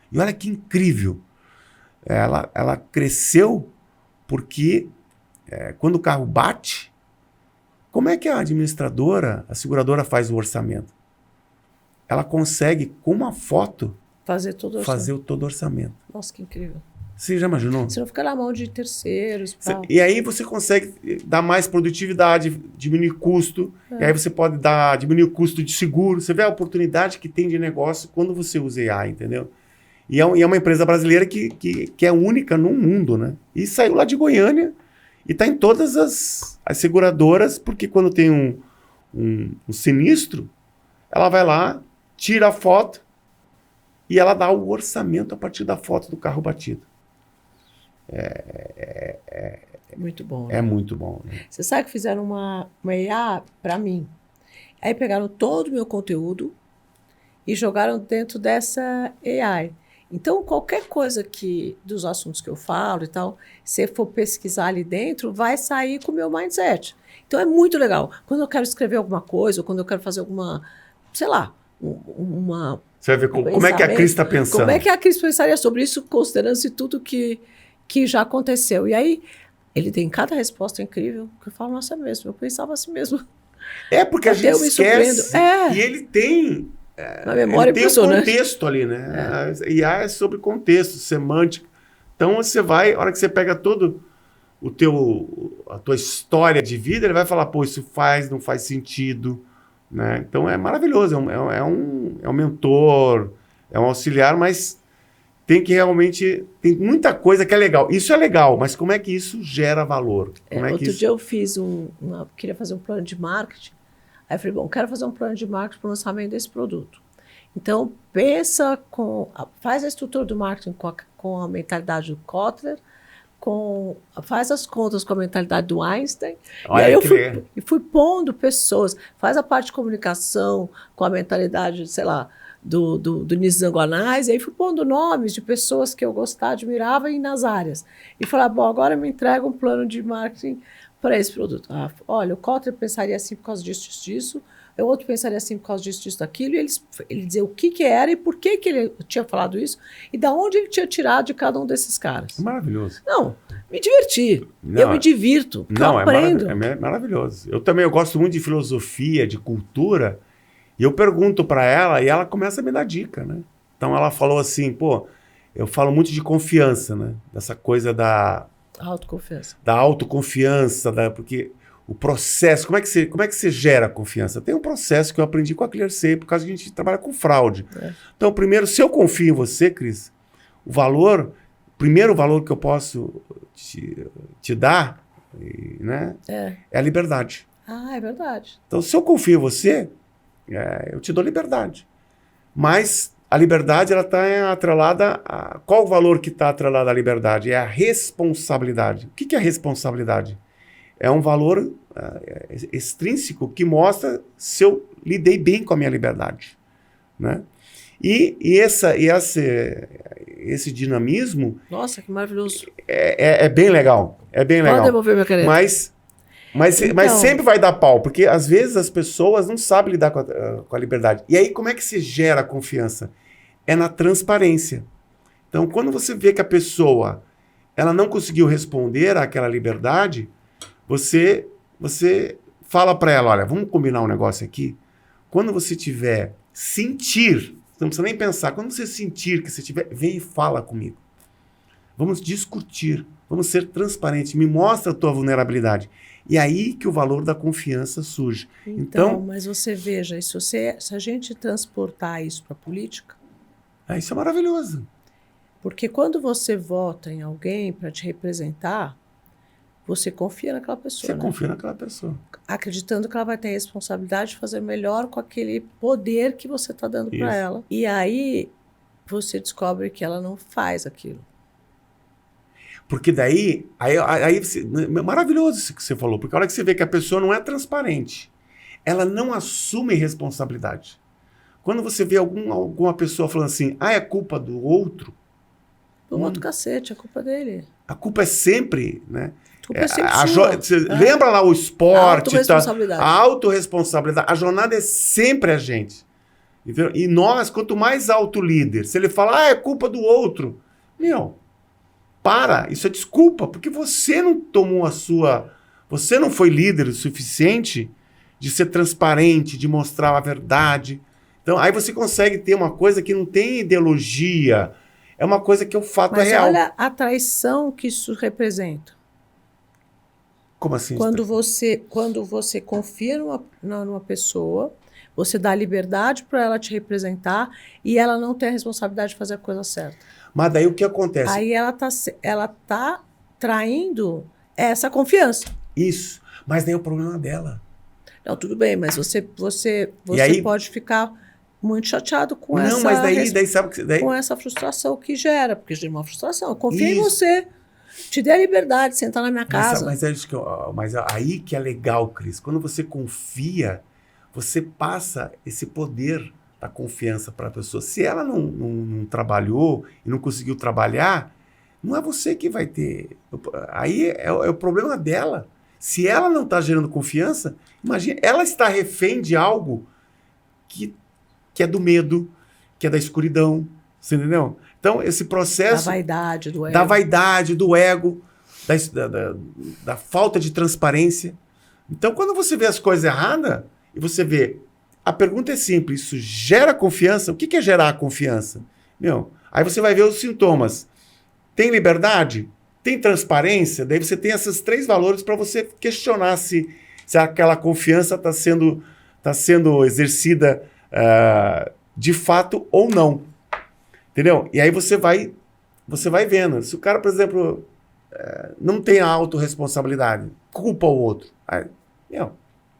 E olha que incrível. Ela cresceu porque quando o carro bate, como é que a seguradora faz o orçamento? Ela consegue, com uma foto, fazer todo o orçamento. Nossa, que incrível. Você já imaginou? Você não fica na mão de terceiros. E aí você consegue dar mais produtividade, diminuir custo. E aí você pode diminuir o custo de seguro. Você vê a oportunidade que tem de negócio quando você usa AI, entendeu? E é uma empresa brasileira que é única no mundo, né? E saiu lá de Goiânia e está em todas as seguradoras, porque quando tem um sinistro, ela vai lá, tira a foto e ela dá o orçamento a partir da foto do carro batido. É muito bom. É muito bom. Né? Você sabe que fizeram uma IA para mim. Aí pegaram todo o meu conteúdo e jogaram dentro dessa AI. Então, qualquer coisa dos assuntos que eu falo e tal, se for pesquisar ali dentro, vai sair com o meu mindset. Então, é muito legal. Quando eu quero escrever alguma coisa, ou quando eu quero fazer alguma, sei lá, Você vai ver como é que a Cris está pensando. Como é que a Cris pensaria sobre isso, considerando-se tudo que já aconteceu. E aí, Ele tem cada resposta incrível, que eu falo, nossa, é mesmo, eu pensava assim mesmo. É porque a Até eu gente me esquece. surpreendo. E ele tem... Uma memória ele tem um impressionante. contexto ali, né? A IA é sobre contexto, semântica. Então você vai, a hora que você pega todo a tua história de vida, ele vai falar, pô, isso não faz sentido, né? Então é maravilhoso, é um mentor, é um auxiliar, mas tem que realmente, tem muita coisa que é legal. Isso é legal, mas como é que isso gera valor? Outro dia eu fiz queria fazer um plano de marketing. Aí eu falei, bom, quero fazer um plano de marketing para o lançamento desse produto. Então, faz a estrutura do marketing com a mentalidade do Kotler, faz as contas com a mentalidade do Einstein. Olha, e aí eu fui pondo pessoas, faz a parte de comunicação com a mentalidade, sei lá, do Nizango Anais, e aí fui pondo nomes de pessoas que eu gostava, admirava e nas áreas. E falar, bom, agora me entrega um plano de marketing para esse produto. Olha, o Kotler pensaria assim por causa disso, disso, o outro pensaria assim por causa disso, disso, daquilo, e ele dizia o que era e por que ele tinha falado isso, e da onde ele tinha tirado de cada um desses caras. Maravilhoso. Não, me diverti. Eu me divirto, eu aprendo. É maravilhoso. Eu gosto muito de filosofia, de cultura, e eu pergunto para ela, e ela começa a me dar dica, né? Então ela falou assim, pô, eu falo muito de confiança, né? Dessa coisa da autoconfiança, porque o processo, como é que você gera confiança? Tem um processo que eu aprendi com a ClearSale, por causa que a gente trabalha com fraude. Então, primeiro, se eu confio em você, Cris, o primeiro valor que eu posso te dar, né, é a liberdade. É verdade. Então, se eu confio em você, eu te dou liberdade. Mas a liberdade, ela está atrelada a... Qual o valor que está atrelado à liberdade? É a responsabilidade. O que é responsabilidade? É um valor extrínseco que mostra se eu lidei bem com a minha liberdade, né? E esse dinamismo... Nossa, que maravilhoso. É bem legal. É bem legal. Pode devolver minha caneta. Mas sempre vai dar pau, porque às vezes as pessoas não sabem lidar com a liberdade. E aí como é que se gera a confiança? É na transparência. Então, quando você vê que a pessoa ela não conseguiu responder àquela liberdade, você fala para ela, olha, vamos combinar um negócio aqui? Quando você sentir, não precisa nem pensar, quando você sentir que você tiver, vem e fala comigo. Vamos discutir, vamos ser transparentes, me mostra a tua vulnerabilidade. E aí que o valor da confiança surge. Então, mas você veja, se a gente transportar isso para a política... isso é maravilhoso. Porque quando você vota em alguém para te representar, você confia naquela pessoa. Você confia naquela pessoa. Acreditando que ela vai ter a responsabilidade de fazer melhor com aquele poder que você está dando para ela. E aí você descobre que ela não faz aquilo. Porque daí maravilhoso isso que você falou, porque a hora que você vê que a pessoa não é transparente, ela não assume responsabilidade. Quando você vê alguma pessoa falando assim, é culpa do outro... Do outro cacete, é culpa dele. A culpa é sempre, né? A culpa é sempre sua. Você lembra lá o esporte? A autorresponsabilidade. A jornada é sempre a gente. Entendeu? E nós, quanto mais alto líder, se ele falar, é culpa do outro, isso é desculpa, porque você não tomou você não foi líder o suficiente de ser transparente, de mostrar a verdade. Então, aí você consegue ter uma coisa que não tem ideologia, é uma coisa que o fato é real. Mas olha a traição que isso representa. Como assim? Quando você confia numa pessoa, você dá liberdade para ela te representar e ela não tem a responsabilidade de fazer a coisa certa. Mas daí o que acontece? Aí ela tá traindo essa confiança. Isso. Mas daí é o problema dela. Não, tudo bem, mas você aí, pode ficar muito chateado com com essa frustração que gera, porque gera uma frustração. Eu confio em você. Te dê a liberdade de sentar na minha casa. Mas aí que é legal, Cris. Quando você confia, você passa esse poder da confiança para a pessoa. Se ela não trabalhou e não conseguiu trabalhar, não é você que vai ter. Aí é o problema dela. Se ela não está gerando confiança, imagina, ela está refém de algo que é do medo, que é da escuridão. Você entendeu? Então, esse processo... Da vaidade, do ego. Da vaidade, do ego. da falta de transparência. Então, quando você vê as coisas erradas, e você vê... A pergunta é simples, isso gera confiança? O que é gerar confiança? Aí você vai ver os sintomas. Tem liberdade? Tem transparência? Daí você tem esses 3 valores para você questionar se aquela confiança está sendo exercida de fato ou não. Entendeu? E aí você vai vendo. Se o cara, por exemplo, não tem a autorresponsabilidade, culpa o outro. Aí,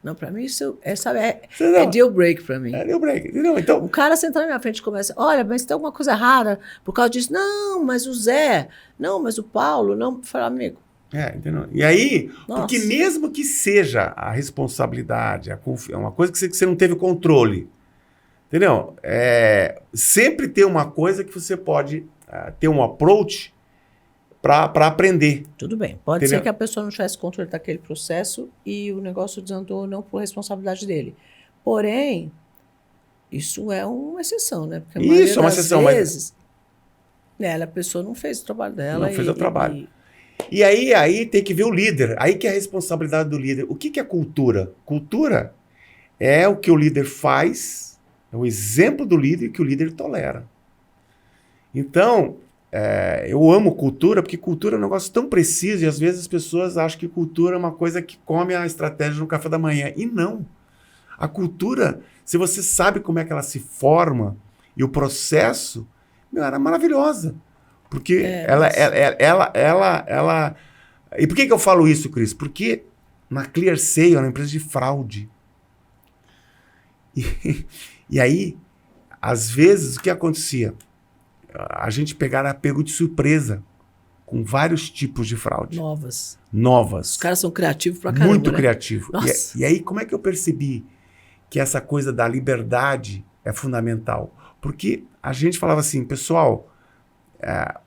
não, pra mim isso é deal break pra mim. É deal break, entendeu? Então, o cara sentando na minha frente e começa, olha, mas tem alguma coisa errada por causa disso. Não, mas o Zé, não, mas o Paulo, não. Fala, amigo. Entendeu? E aí, Nossa. Porque mesmo que seja a responsabilidade, uma coisa que você não teve controle, entendeu? Sempre tem uma coisa que você pode ter um approach para aprender. Tudo bem. Pode Entendeu? ser que a pessoa não tivesse controle daquele processo e o negócio desandou não por responsabilidade dele. Porém, isso é uma exceção, né? Porque a maioria É uma das exceção, vezes, a pessoa não fez o trabalho dela. Não fez o trabalho. E aí tem que ver o líder. Aí que é a responsabilidade do líder. O que é cultura? Cultura é o que o líder faz, é o exemplo do líder que o líder tolera. Então, eu amo cultura, porque cultura é um negócio tão preciso e às vezes as pessoas acham que cultura é uma coisa que come a estratégia no café da manhã. E não. A cultura, se você sabe como é que ela se forma e o processo, ela é maravilhosa. Porque ela... E por que eu falo isso, Cris? Porque na ClearSale era uma empresa de fraude. E aí, às vezes, o que acontecia? A gente era pego de surpresa com vários tipos de fraude. Novas. Os caras são criativos pra caramba, muito né? criativos. E aí, como é que eu percebi que essa coisa da liberdade é fundamental? Porque a gente falava assim, pessoal,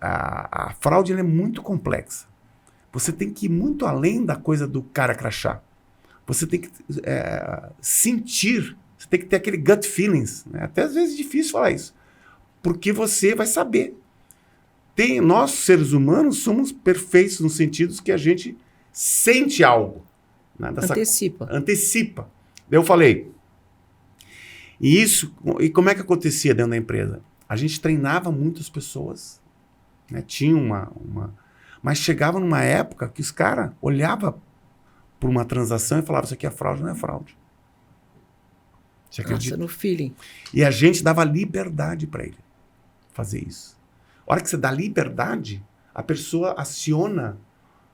a fraude ela é muito complexa. Você tem que ir muito além da coisa do cara crachá. Você tem que sentir, você tem que ter aquele gut feelings. Né? Até às vezes é difícil falar isso. Porque você vai saber. Nós, seres humanos, somos perfeitos no sentido que a gente sente algo. Né? Antecipa. Daí eu falei. E como é que acontecia dentro da empresa? A gente treinava muitas pessoas. Né? Tinha mas chegava numa época que os caras olhavam por uma transação e falavam, isso aqui é fraude, não é fraude. Você acredita? No feeling. E a gente dava liberdade para ele fazer isso. A hora que você dá liberdade, a pessoa aciona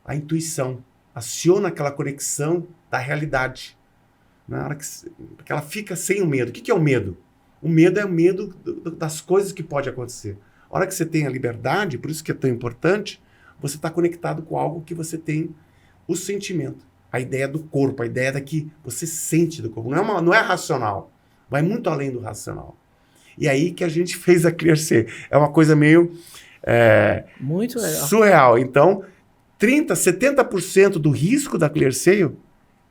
a intuição, aciona aquela conexão da realidade. Na hora que ela fica sem o medo. O que é o medo? O medo é o medo das coisas que pode acontecer. A hora que você tem a liberdade, por isso que é tão importante, você está conectado com algo que você tem o sentimento. A ideia do corpo, a ideia da que você sente do corpo. Não é racional. Vai muito além do racional. E aí que a gente fez a ClearSale. É uma coisa meio muito legal. Surreal. Então, 70% do risco da ClearSale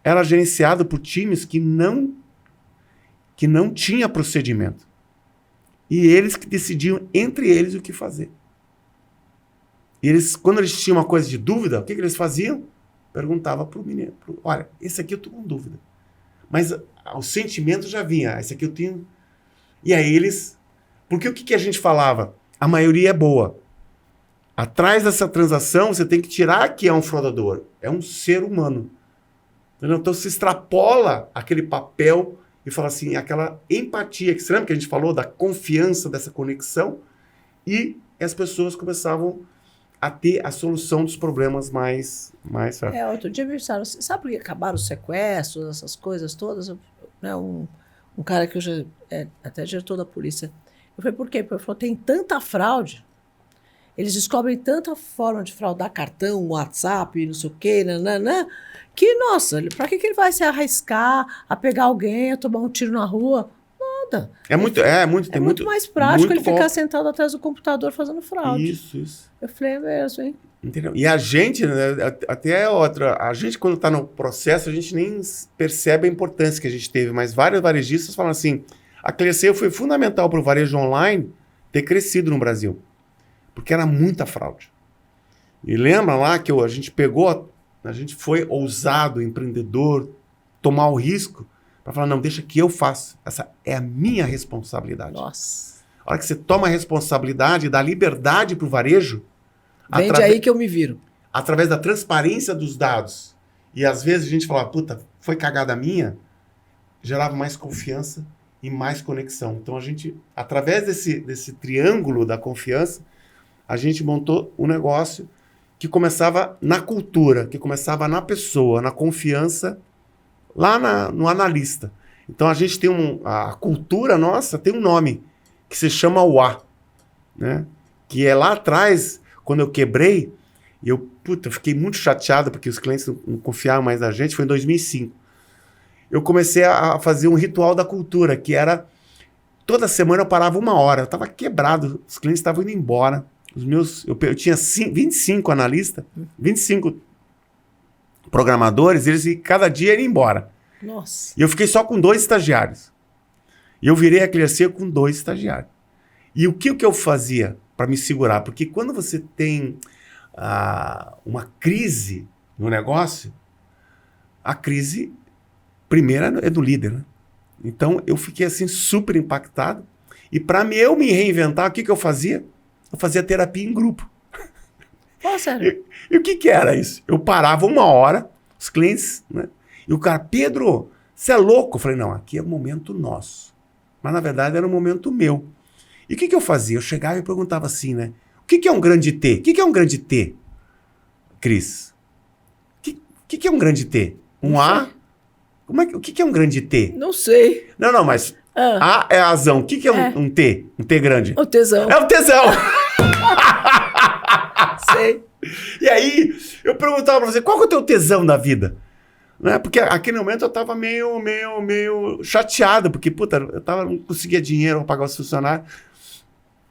era gerenciado por times que não tinha procedimento. E eles que decidiam entre eles o que fazer. E quando eles tinham uma coisa de dúvida, o que eles faziam? Perguntava para o menino, olha, esse aqui eu estou com dúvida. Mas o sentimento já vinha, esse aqui eu tenho... E aí porque o que a gente falava? A maioria é boa. Atrás dessa transação, você tem que tirar que é um fraudador. É um ser humano. Entendeu? Então, se extrapola aquele papel e fala assim, aquela empatia, que você lembra que a gente falou da confiança, dessa conexão, e as pessoas começavam a ter a solução dos problemas mais outro dia me disseram, sabe por que acabaram os sequestros, essas coisas todas? Né, um cara que hoje é até diretor da polícia. Eu falei, por quê? Porque ele falou, tem tanta fraude, eles descobrem tanta forma de fraudar cartão, WhatsApp, não sei o quê, nananã, que, nossa, pra que ele vai se arriscar a pegar alguém, a tomar um tiro na rua? Nada. É muito mais prático ele ficar golpe. sentado atrás do computador fazendo fraude. Isso. Eu falei, é mesmo, hein? Entendeu? E a gente, né, até é outra, a gente quando está no processo, a gente nem percebe a importância que a gente teve, mas vários varejistas falam assim, a ClearSale foi fundamental para o varejo online ter crescido no Brasil, porque era muita fraude. E lembra lá que a gente pegou, a gente foi ousado, empreendedor, tomar o risco para falar, não, deixa que eu faço. Essa é a minha responsabilidade. Nossa. A hora que você toma a responsabilidade, dá liberdade para o varejo... Vende aí que eu me viro. Através da transparência dos dados. E às vezes a gente falava, puta, foi cagada minha, gerava mais confiança e mais conexão. Então a gente, através desse triângulo da confiança, a gente montou um negócio que começava na cultura, que começava na pessoa, na confiança, lá no analista. Então a gente tem a cultura nossa tem um nome, que se chama UA, né? Que é lá atrás, quando eu quebrei, eu fiquei muito chateado porque os clientes não confiavam mais na gente, foi em 2005. Eu comecei a fazer um ritual da cultura, que era, toda semana eu parava 1 hora, eu estava quebrado, os clientes estavam indo embora, eu tinha 25 analistas, 25 programadores, eles cada dia iam embora. Nossa. E eu fiquei só com 2 estagiários. E eu virei a Clearseio com 2 estagiários. E o que eu fazia para me segurar? Porque quando você tem uma crise no negócio, a crise primeira é do líder, né? Então eu fiquei assim super impactado. E para eu me reinventar, o que eu fazia? Eu fazia terapia em grupo. Pô, sério? E o que era isso? Eu parava 1 hora, os clientes, né? E o cara, Pedro, você é louco? Eu falei, não, aqui é um momento nosso. Mas na verdade era um momento meu. E o que eu fazia? Eu chegava e perguntava assim, né? O que é um grande T? O que é um grande T, Cris? O que é um grande T? Um A? O que é um grande T? Não sei. Não, mas A é a azão. O que é um T? Um T grande? O tesão. É o tesão! Sei. E aí, eu perguntava pra você, qual que é o teu tesão da vida? Né? Porque naquele momento eu tava meio chateado, porque, não conseguia dinheiro pra pagar os funcionários.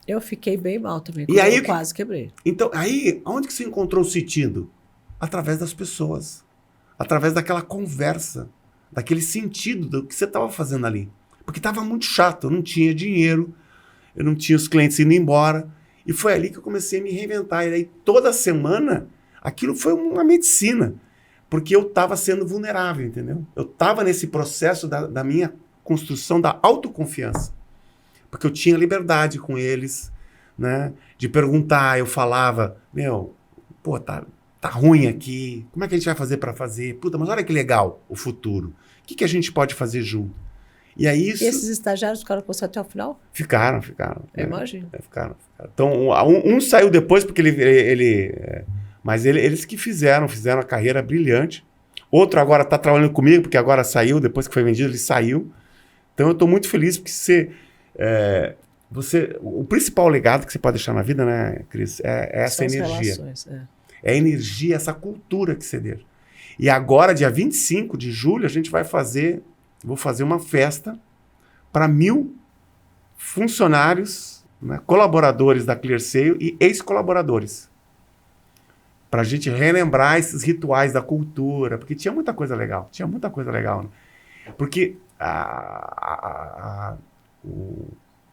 Eu fiquei bem mal também, E aí, eu quase quebrei. Então, aí, onde que você encontrou o sentido? Através das pessoas. Através daquela conversa. Daquele sentido do que você estava fazendo ali. Porque estava muito chato, eu não tinha dinheiro, eu não tinha os clientes indo embora. E foi ali que eu comecei a me reinventar. E aí, toda semana, aquilo foi uma medicina. Porque eu estava sendo vulnerável, entendeu? Eu estava nesse processo da minha construção da autoconfiança. Porque eu tinha liberdade com eles, né? De perguntar, eu falava, tá ruim aqui, como é que a gente vai fazer para fazer? Mas olha que legal o futuro. O que a gente pode fazer junto? E aí isso... E esses estagiários ficaram com você até o final? Ficaram. Eu imagino. Ficaram. Então, um saiu depois porque mas eles que fizeram a carreira brilhante. Outro agora está trabalhando comigo, porque agora saiu, depois que foi vendido, ele saiu. Então eu estou muito feliz porque o principal legado que você pode deixar na vida, né, Cris, é essa energia. Relações, É a energia, essa cultura que você deixa. E agora, dia 25 de julho, vou fazer uma festa para 1000 funcionários, né, colaboradores da Clearseio e ex-colaboradores. Para a gente relembrar esses rituais da cultura, porque tinha muita coisa legal. Né? Porque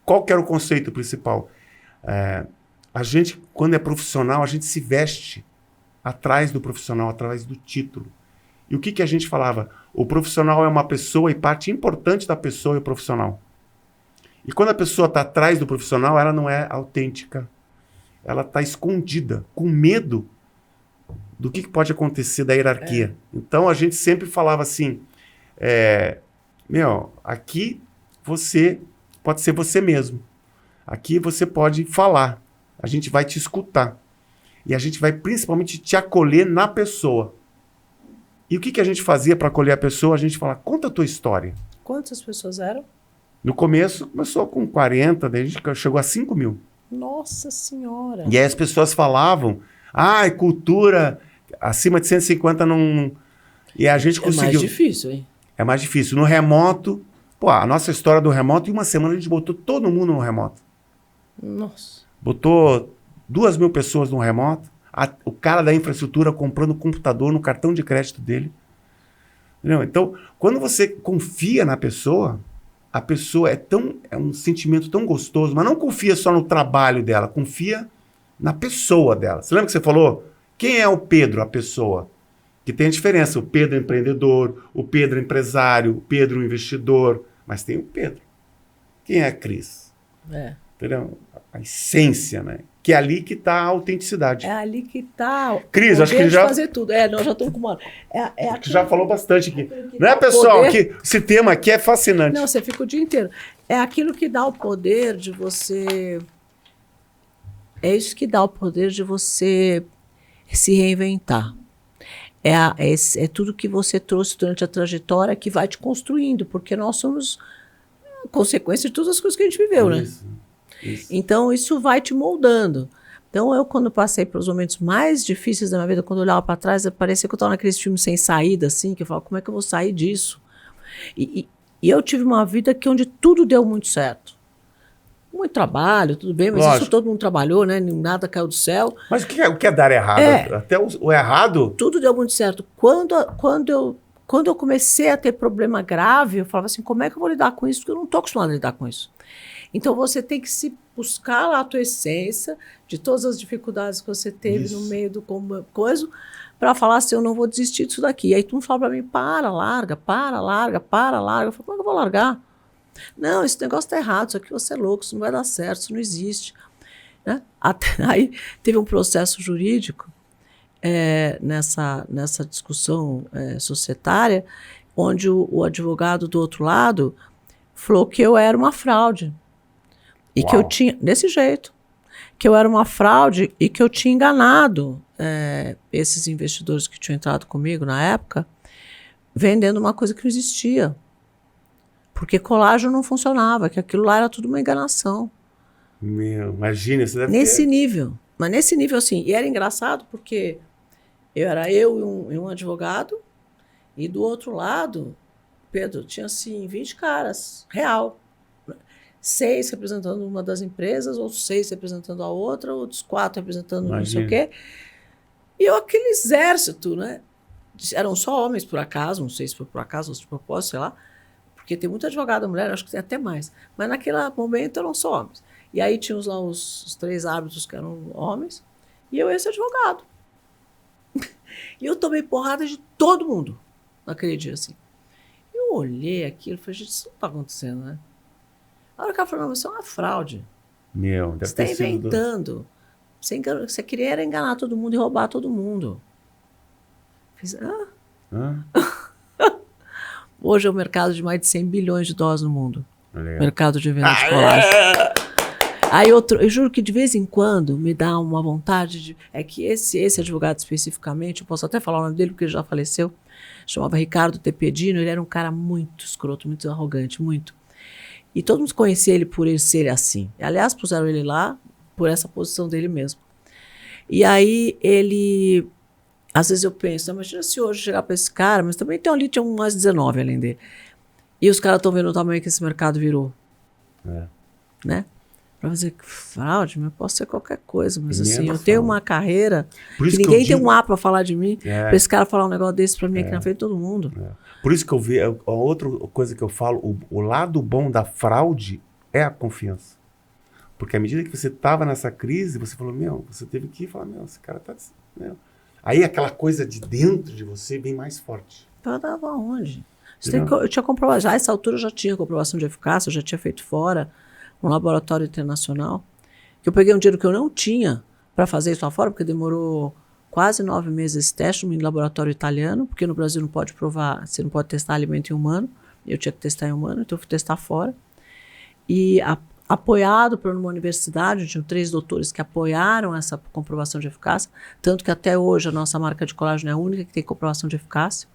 qual que era o conceito principal? A gente, quando é profissional, a gente se veste atrás do profissional, através do título. E o que a gente falava? O profissional é uma pessoa e parte importante da pessoa é o profissional. E quando a pessoa está atrás do profissional, ela não é autêntica. Ela está escondida, com medo do que pode acontecer da hierarquia. Então, a gente sempre falava assim, aqui você pode ser você mesmo. Aqui você pode falar. A gente vai te escutar. E a gente vai principalmente te acolher na pessoa. E o que a gente fazia para acolher a pessoa? A gente falava, conta a tua história. Quantas pessoas eram? No começo, começou com 40, daí a gente chegou a 5 mil. Nossa Senhora! E aí as pessoas falavam, cultura, acima de 150 não... E a gente conseguiu... É mais difícil, hein? É mais difícil. No remoto, a nossa história do remoto, em uma semana a gente botou todo mundo no remoto. Nossa. Botou 2.000 pessoas no remoto. O cara da infraestrutura comprando computador no cartão de crédito dele. Entendeu? Então, quando você confia na pessoa, a pessoa é um sentimento tão gostoso, mas não confia só no trabalho dela, confia na pessoa dela. Você lembra que você falou? Quem é o Pedro, a pessoa? Que tem a diferença, o Pedro empreendedor, o Pedro empresário, o Pedro investidor, mas tem o Pedro. Quem é a Cris? Entendeu? A essência, né? Que é ali que está a autenticidade. É ali que está Cris, acho que já fazer tudo. Nós já estamos com uma... já falou bastante aqui. Né, pessoal? Que esse tema aqui é fascinante. Não, você fica o dia inteiro. É aquilo que dá o poder de você... É isso que dá o poder de você se reinventar. É tudo que você trouxe durante a trajetória que vai te construindo, porque nós somos consequência de todas as coisas que a gente viveu, Isso. Então, isso vai te moldando. Então, eu, quando passei pelos momentos mais difíceis da minha vida, quando eu olhava para trás, parecia que eu estava naqueles filmes sem saída, assim, que eu falava, como é que eu vou sair disso? E eu tive uma vida onde tudo deu muito certo. Muito trabalho, tudo bem, mas isso todo mundo trabalhou, né? Nada caiu do céu. Mas o que é dar errado? Até o errado? Tudo deu muito certo. Quando eu comecei a ter problema grave, eu falava assim, como é que eu vou lidar com isso? Porque eu não estou acostumada a lidar com isso. Então, você tem que se buscar lá a tua essência, de todas as dificuldades que você teve no meio do coisa, para falar assim, eu não vou desistir disso daqui. E aí tu fala para mim, larga. Eu falo, como é que eu vou largar? Não, esse negócio está errado, isso aqui você é louco, isso não vai dar certo, isso não existe. Né? Aí teve um processo jurídico nessa discussão societária, onde o advogado do outro lado falou que eu era uma fraude. E que eu tinha, desse jeito, que eu era uma fraude e que eu tinha enganado esses investidores que tinham entrado comigo na época, vendendo uma coisa que não existia. Porque colágeno não funcionava, que aquilo lá era tudo uma enganação. Imagina, você deve nesse nível. Mas nesse nível, assim. E era engraçado porque era eu e um advogado, e do outro lado, Pedro, tinha assim 20 caras, real. 6 representando uma das empresas, outros 6 representando a outra, outros 4 representando não sei o quê. E eu, aquele exército, né? Eram só homens, por acaso, não sei se foi por acaso ou de propósito, sei lá. Porque tem muita advogada mulher, acho que tem até mais. Mas naquele momento eram só homens. E aí tínhamos lá os 3 árbitros que eram homens, e eu esse advogado. E eu tomei porrada de todo mundo naquele dia, assim. Eu olhei aquilo e falei, gente, isso não está acontecendo, né? A hora que ela falou, não, isso é uma fraude. Deve você está inventando. Você queria era enganar todo mundo e roubar todo mundo. Fiz, Hoje é um mercado de mais de 100 bilhões de dólares no mundo. Legal. Mercado de venda de colágeno. Aí eu juro que de vez em quando me dá uma vontade de... É que esse advogado especificamente, eu posso até falar o nome dele porque ele já faleceu, chamava Ricardo Tepedino, ele era um cara muito escroto, muito arrogante, muito. E todo mundo conhecia ele por ele ser assim. Aliás, puseram ele lá por essa posição dele mesmo. E aí ele... Às vezes eu penso, imagina se hoje chegar para esse cara, mas também tem ali, tinha mais 19 além dele. E os caras estão vendo o tamanho que esse mercado virou. Né? Para fazer fraude, mas eu posso ser qualquer coisa. Mas assim, eu tenho uma carreira que ninguém tem um A para falar de mim. Para esse cara falar um negócio desse para mim aqui na frente de todo mundo. Por isso que eu vejo, a outra coisa que eu falo, o lado bom da fraude é a confiança. Porque à medida que você estava nessa crise, você falou, você teve que falar, esse cara tá... Aí aquela coisa de dentro de você vem mais forte. Eu dava onde? Eu tinha comprovado, já a essa altura eu já tinha comprovação de eficácia, eu já tinha feito fora um laboratório internacional, que eu peguei um dinheiro que eu não tinha para fazer isso lá fora, porque demorou quase 9 meses esse teste em laboratório italiano, porque no Brasil não pode provar, você não pode testar alimento em humano, eu tinha que testar em humano, então eu fui testar fora. E apoiado por uma universidade, tinham 3 doutores que apoiaram essa comprovação de eficácia, tanto que até hoje a nossa marca de colágeno é a única que tem comprovação de eficácia,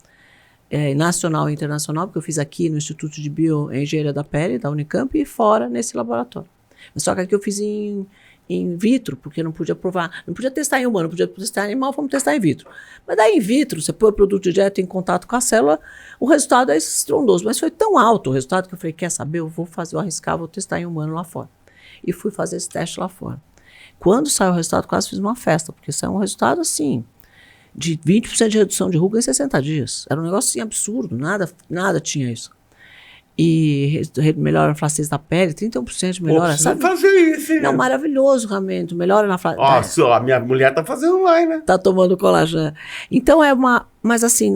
nacional e internacional, porque eu fiz aqui no Instituto de Bioengenharia da Pele, da Unicamp, e fora nesse laboratório. Mas só que aqui eu fiz em vitro, porque não podia provar, não podia testar em humano, não podia testar em animal, vamos testar in vitro. Mas daí in vitro, você põe o produto direto em contato com a célula, o resultado é estrondoso. Mas foi tão alto o resultado que eu falei, quer saber, eu vou arriscar, vou testar em humano lá fora. E fui fazer esse teste lá fora. Quando saiu o resultado, quase fiz uma festa, porque saiu um resultado assim, de 20% de redução de ruga em 60 dias. Era um negócio assim absurdo, nada tinha isso. e melhora a flacidez da pele, 31% de melhora, sabe? Fazer isso, hein? Não, maravilhoso, realmente, melhora na flacidez. Ó, a minha mulher tá fazendo lá, né? Tá tomando colágeno. Então mas assim,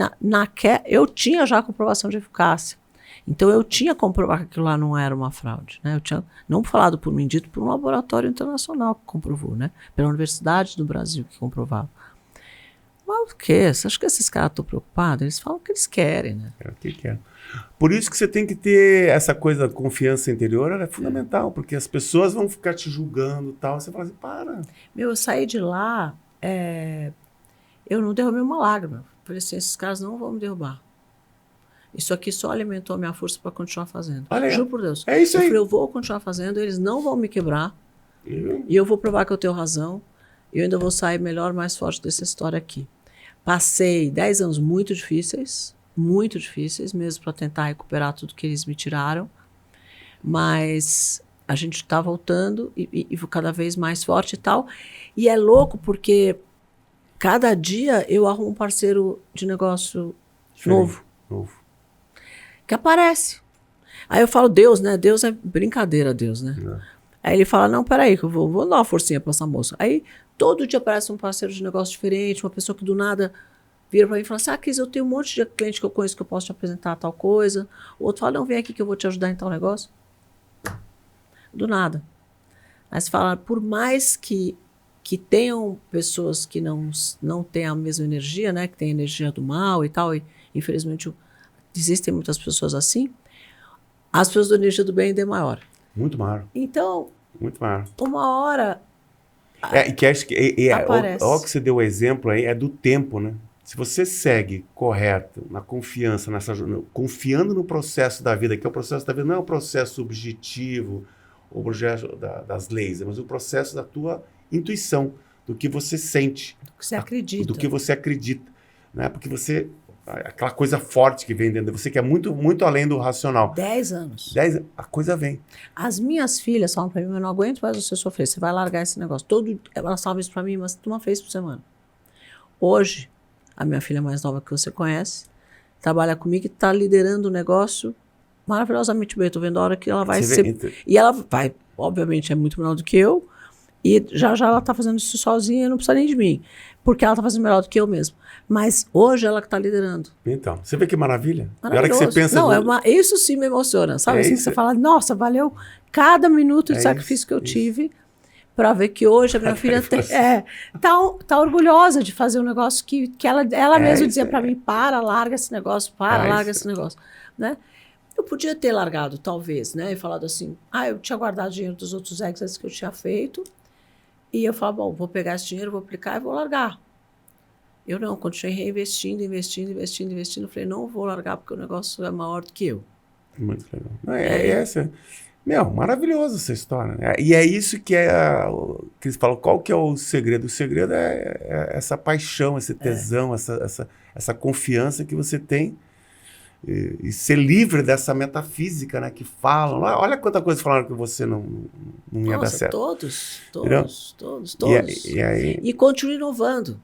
eu tinha já a comprovação de eficácia. Então eu tinha comprovado que aquilo lá não era uma fraude, né? Eu tinha não falado por mim, dito por um laboratório internacional que comprovou, né? Pela Universidade do Brasil que comprovava. Mas o quê? Você acha que esses caras estão preocupados? Eles falam o que eles querem, né? É o que quer. Por isso que você tem que ter essa coisa da confiança interior, ela é fundamental, porque as pessoas vão ficar te julgando e tal. Você fala assim, para. Eu saí de lá, eu não derrubei uma lágrima. Falei assim, esses caras não vão me derrubar. Isso aqui só alimentou a minha força para continuar fazendo. Olha, juro por Deus. É isso aí. Eu falei, eu vou continuar fazendo, eles não vão me quebrar. E eu vou provar que eu tenho razão. E eu ainda vou sair melhor, mais forte dessa história aqui. Passei 10 anos muito difíceis mesmo, para tentar recuperar tudo que eles me tiraram. Mas a gente está voltando e cada vez mais forte e tal. E é louco porque cada dia eu arrumo um parceiro de negócio novo. Que aparece. Aí eu falo, Deus, né? Deus é brincadeira, Deus, né? Não. Aí ele fala, não, peraí, que eu vou dar uma forcinha pra essa moça. Aí todo dia aparece um parceiro de negócio diferente, uma pessoa que do nada vira pra mim e fala assim, Cris, eu tenho um monte de cliente que eu conheço que eu posso te apresentar tal coisa. O outro fala, não, vem aqui que eu vou te ajudar em tal negócio. Do nada. Mas fala, por mais que tenham pessoas que não têm a mesma energia, né? Que tem a energia do mal e tal, e infelizmente existem muitas pessoas assim, as pessoas da energia do bem ainda é maior. Muito maior. Então, muito maior. Uma hora aparece. Olha que você deu o exemplo aí, é do tempo, né? Se você segue correto, na confiança, confiando no processo da vida, que é o processo da vida, não é o processo subjetivo, o processo das leis, mas o processo da tua intuição, do que você sente. Do que você acredita. Do que você acredita. Né? Porque você... Aquela coisa forte que vem dentro de você, que é muito, muito além do racional. 10 anos. A coisa vem. As minhas filhas falam pra mim, eu não aguento mais você sofrer, você vai largar esse negócio. Elas falam isso pra mim, mas uma vez por semana. Hoje, a minha filha mais nova que você conhece, trabalha comigo e está liderando o negócio maravilhosamente bem. Estou vendo a hora que ela vai ser... E ela vai, obviamente, é muito melhor do que eu, e já ela está fazendo isso sozinha e não precisa nem de mim, porque ela está fazendo melhor do que eu mesmo. Mas hoje ela que está liderando. Então, você vê que maravilha? Na hora que você pensa... Não, isso sim me emociona, sabe? Assim que você fala, nossa, valeu cada minuto de sacrifício que eu tive para ver que hoje a minha filha tá orgulhosa de fazer um negócio que ela mesma dizia para mim, larga esse negócio, larga esse negócio, né? Eu podia ter largado, talvez, né? E falado assim, eu tinha guardado dinheiro dos outros exits que eu tinha feito, e eu falava, bom, vou pegar esse dinheiro, vou aplicar e vou largar. Eu não, continuei reinvestindo, investindo. Falei, não vou largar porque o negócio é maior do que eu. Muito legal. Maravilhoso essa história. Né? E é isso que eles falam, qual que é o segredo? O segredo é essa paixão, esse tesão, essa confiança que você tem e ser livre dessa metafísica, né? Que falam, olha quanta coisa falaram que você não ia dar certo. Todos. E aí... continuo inovando.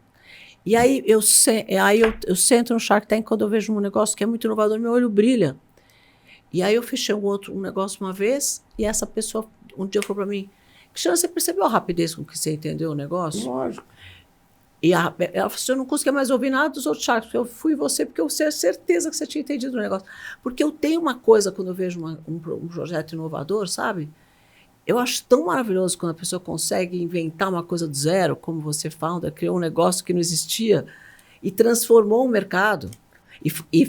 E aí eu sento no Shark Tank quando eu vejo um negócio que é muito inovador, meu olho brilha. E aí eu fechei um negócio uma vez e essa pessoa um dia falou para mim, Cristiana, você percebeu a rapidez com que você entendeu o negócio? Lógico. E ela falou assim, eu não conseguia mais ouvir nada dos outros Sharks, porque eu fui você, porque eu tinha certeza que você tinha entendido o negócio. Porque eu tenho uma coisa quando eu vejo um projeto inovador, sabe? Eu acho tão maravilhoso quando a pessoa consegue inventar uma coisa do zero, como você founder, criou um negócio que não existia e transformou o mercado e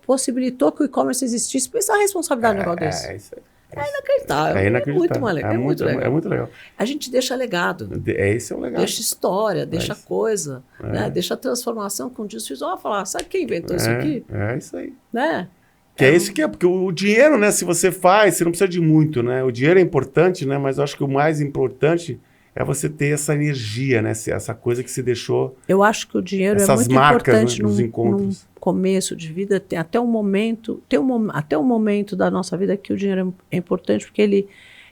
possibilitou que o e-commerce existisse. Pensa a responsabilidade do negócio desse. Isso aí. É inacreditável. É muito mais legal. É muito legal. É muito legal. A gente deixa legado. Esse é o legado. Deixa história, deixa coisa, né? Deixa transformação com o dia. Falar, sabe quem inventou isso aqui? É isso aí. Né? Que é isso que é, porque o dinheiro, né, se você faz, você não precisa de muito, né? O dinheiro é importante, né? Mas eu acho que o mais importante é você ter essa energia, né? Essa coisa que se deixou. Eu acho que o dinheiro é muito importante, né, num começo de vida, tem até um momento, até um momento da nossa vida que o dinheiro é importante, porque ele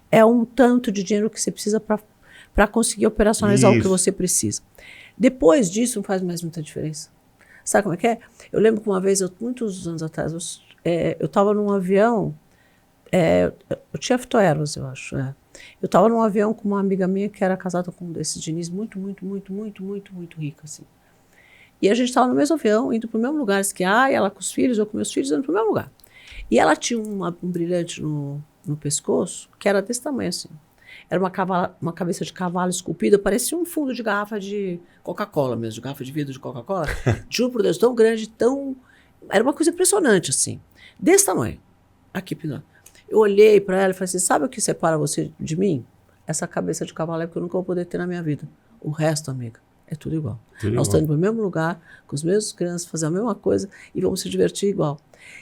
é um tanto de dinheiro que você precisa para conseguir operacionalizar o que você precisa. Depois disso, não faz mais muita diferença. Sabe como é que é? Eu lembro que uma vez, muitos anos atrás, eu estava num avião, eu tinha fitoervas, eu acho. Eu estava num avião com uma amiga minha que era casada com um desses Diniz, muito rica, assim. E a gente estava no mesmo avião, indo para o mesmo lugar esquiar, e ela com os filhos, eu com meus filhos, indo para o mesmo lugar. E ela tinha um brilhante no pescoço, que era desse tamanho, assim. Era uma cabeça de cavalo esculpida, parecia um fundo de garrafa de Coca-Cola mesmo, de garrafa de vidro de Coca-Cola. Juro por Deus, tão grande, Era uma coisa impressionante, assim. Desse tamanho. Aqui, eu olhei para ela e falei assim, sabe o que separa você de mim? Essa cabeça de cavalo é que eu nunca vou poder ter na minha vida. O resto, amiga, é tudo igual. Nós estamos no mesmo lugar, com os mesmos crianças, fazer a mesma coisa e vamos se divertir igual.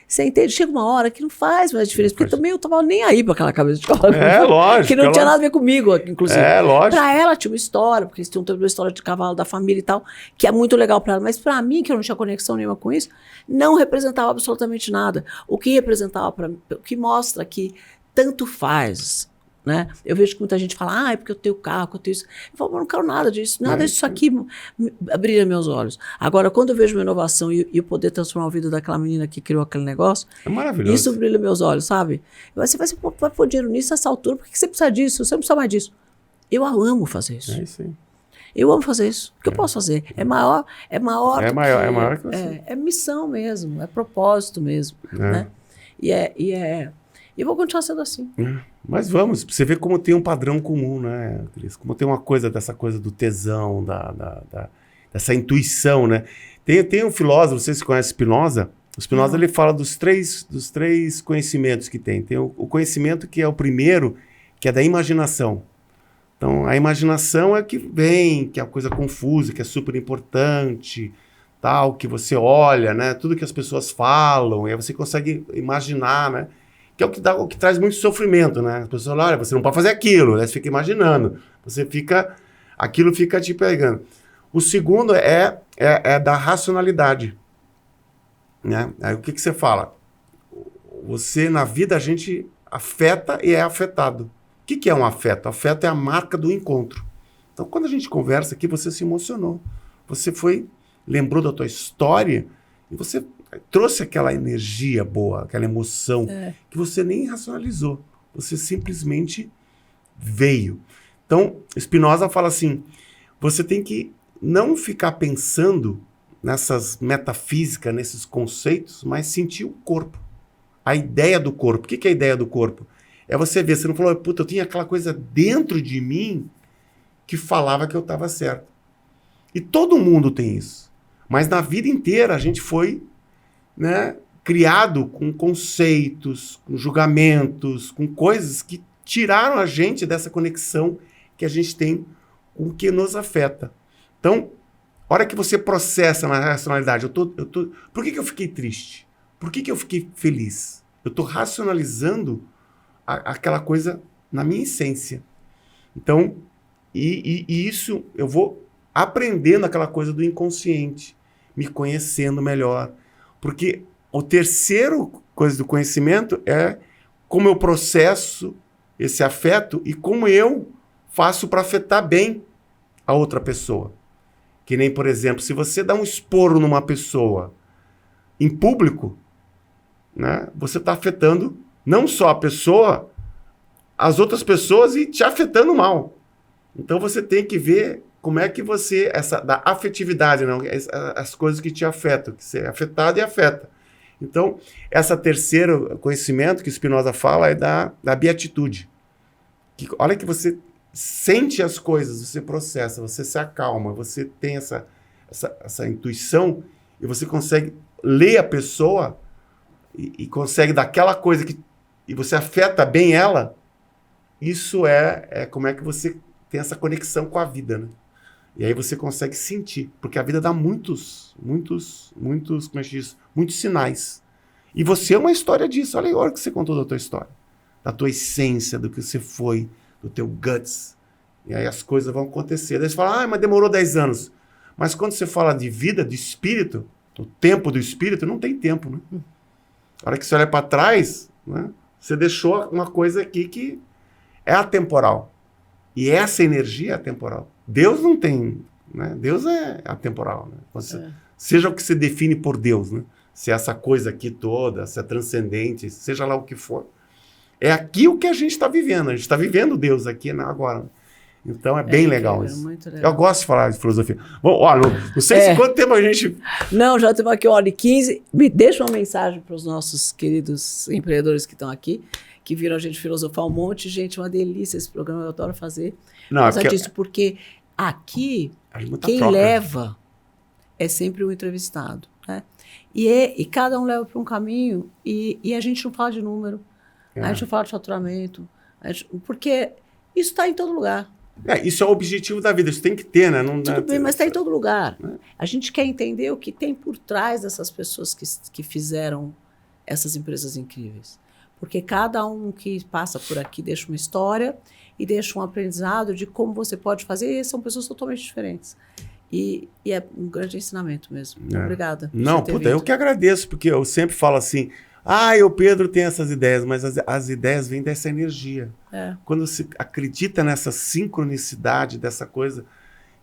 Você entende? Chega uma hora que não faz mais diferença, porque também eu estava nem aí para aquela cabeça de cavalo. Lógico. Que não tinha nada a ver comigo, inclusive. Lógico. Para ela tinha uma história, porque eles tinham toda uma história de cavalo da família e tal, que é muito legal para ela. Mas para mim, que eu não tinha conexão nenhuma com isso, não representava absolutamente nada. O que representava para mim, o que mostra que tanto faz, né? Eu vejo que muita gente fala, é porque eu tenho carro, eu tenho isso. Eu falo, mas não quero nada disso, nada disso aqui brilha meus olhos. Agora, quando eu vejo uma inovação e eu poder transformar o vida daquela menina que criou aquele negócio, é maravilhoso. Isso brilha meus olhos, sabe? Você vai pôr dinheiro nisso nessa altura, por que você precisa disso? Você não precisa mais disso. Eu amo fazer isso. É isso aí. Eu amo fazer isso. O que eu posso fazer? É maior que você. É missão mesmo, é propósito mesmo, né? E eu vou continuar sendo assim. Mas vamos, você vê como tem um padrão comum, né, Cris? Como tem uma coisa dessa coisa do tesão, dessa intuição, né? Tem um filósofo, vocês conhecem Spinoza? O Spinoza, ele fala dos três conhecimentos que tem. Tem o conhecimento que é o primeiro, que é da imaginação. Então, a imaginação é que vem, que é uma coisa confusa, que é super importante, tal, que você olha, né? Tudo que as pessoas falam, e aí você consegue imaginar, né? Que é o que traz muito sofrimento, né? As pessoas falam, olha, você não pode fazer aquilo, né? Você fica imaginando, aquilo fica te pegando. O segundo é da racionalidade, né? Aí o que você fala? Você, na vida, a gente afeta e é afetado. O que é um afeto? Afeto é a marca do encontro. Então, quando a gente conversa aqui, você se emocionou. Você lembrou da tua história e você trouxe aquela energia boa, aquela emoção que você nem racionalizou. Você simplesmente veio. Então, Spinoza fala assim, você tem que não ficar pensando nessas metafísicas, nesses conceitos, mas sentir o corpo. A ideia do corpo. O que é a ideia do corpo? É você ver, você não falou, puta, eu tinha aquela coisa dentro de mim que falava que eu estava certo. E todo mundo tem isso. Mas na vida inteira a gente foi, né, criado com conceitos, com julgamentos, com coisas que tiraram a gente dessa conexão que a gente tem com o que nos afeta. Então, a hora que você processa na racionalidade, por que eu fiquei triste? Por que eu fiquei feliz? Eu estou racionalizando aquela coisa na minha essência. Então, e isso eu vou aprendendo aquela coisa do inconsciente, me conhecendo melhor. Porque o terceiro coisa do conhecimento é como eu processo esse afeto e como eu faço para afetar bem a outra pessoa. Que nem, por exemplo, se você dá um esporro numa pessoa em público, né, você está afetando não só a pessoa, as outras pessoas e te afetando mal. Então você tem que ver como é que você, da afetividade, não, as coisas que te afetam, que você é afetado e afeta. Então, essa terceiro conhecimento que Spinoza fala é da beatitude. Olha que você sente as coisas, você processa, você se acalma, você tem essa intuição e você consegue ler a pessoa e consegue daquela coisa e você afeta bem ela. Isso é como é que você tem essa conexão com a vida, né? E aí você consegue sentir, porque a vida dá muitos, como é que diz? Muitos sinais. E você é uma história disso. Olha a hora que você contou da tua história, da tua essência, do que você foi, do teu guts. E aí as coisas vão acontecer. Daí você fala, mas demorou 10 anos. Mas quando você fala de vida, de espírito, o tempo do espírito, não tem tempo, né? A hora que você olha para trás, né, você deixou uma coisa aqui que é atemporal. E essa energia é atemporal. Deus não tem, né? Deus é atemporal, né? Seja o que você define por Deus, né? se é essa coisa aqui toda, se é transcendente, seja lá o que for. É aqui o que a gente está vivendo. A gente está vivendo Deus aqui agora. Então é bem legal isso. Muito legal. Eu gosto de falar de filosofia. Bom, olha, não sei se quanto tempo a gente... Não, já temos aqui 1h15. Me deixa uma mensagem para os nossos queridos empreendedores que estão aqui, que viram a gente filosofar um monte. Gente, uma delícia esse programa, eu adoro fazer. Não, porque aqui, quem troca. leva é sempre o entrevistado. Né? E cada um leva para um caminho e a gente não fala de número, a gente não fala de faturamento, porque isso está em todo lugar. Isso é o objetivo da vida, isso tem que ter, né? Tudo bem, mas está em todo lugar. A gente quer entender o que tem por trás dessas pessoas que fizeram essas empresas incríveis. Porque cada um que passa por aqui deixa uma história e deixa um aprendizado de como você pode fazer, e são pessoas totalmente diferentes. E é um grande ensinamento mesmo. Obrigada. Não, puta, eu que agradeço, porque eu sempre falo assim, o Pedro tem essas ideias, mas as ideias vêm dessa energia. Quando você acredita nessa sincronicidade, dessa coisa,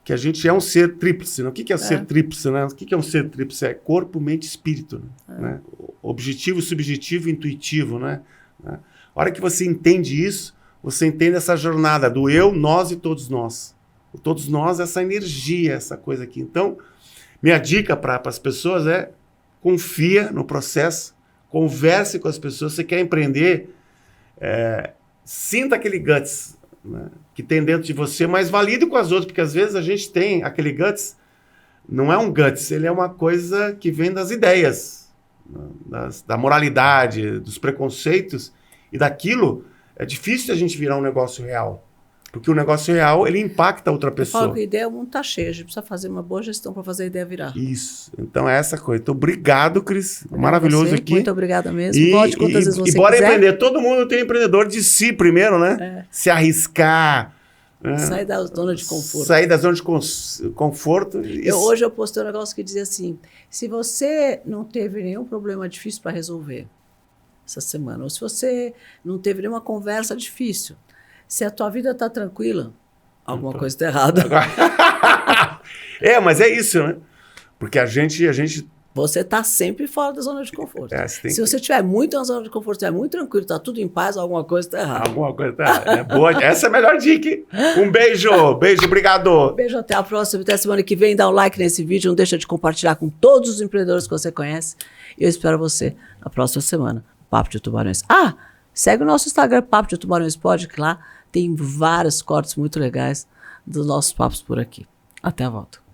que a gente é um ser tríplice. Né? O que é ser tríplice? Né? O que é um ser tríplice? É corpo, mente e espírito. Né? Objetivo, subjetivo e intuitivo. Né? A hora que você entende isso, você entende essa jornada do eu, nós e todos nós. O todos nós, essa energia, essa coisa aqui. Então, minha dica para as pessoas é confia no processo, converse com as pessoas. Você quer empreender, sinta aquele guts, né, que tem dentro de você, mas valide com as outras, porque às vezes a gente tem aquele guts, não é um guts, ele é uma coisa que vem das ideias, da moralidade, dos preconceitos, e daquilo é difícil a gente virar um negócio real. Porque o negócio real, ele impacta a outra pessoa. Eu falo que a ideia, o mundo está cheio. A gente precisa fazer uma boa gestão para fazer a ideia virar. Isso. Então é essa coisa. Então, obrigado, Cris. Maravilhoso aqui. Muito obrigada mesmo. Volte quantas vezes você quiser. E bora empreender. Todo mundo tem empreendedor de si primeiro, né? Se arriscar. Sair da zona de conforto. Sair da zona de conforto. Hoje eu postei um negócio que dizia assim, se você não teve nenhum problema difícil para resolver essa semana, ou se você não teve nenhuma conversa difícil, se a tua vida está tranquila, alguma coisa está errada. Mas é isso, né? Porque a gente... Você está sempre fora da zona de conforto. Se você estiver muito na zona de conforto, estiver muito tranquilo, está tudo em paz, alguma coisa está errada. Alguma coisa está errada. É boa. Essa é a melhor dica, hein? Um beijo. Beijo, obrigado. Beijo, até a próxima. Até semana que vem. Dá um like nesse vídeo. Não deixa de compartilhar com todos os empreendedores que você conhece. E eu espero você na próxima semana. Papo de Tubarões. Segue o nosso Instagram, Papo de Tubarões Pod, que lá tem vários cortes muito legais dos nossos papos por aqui. Até a volta.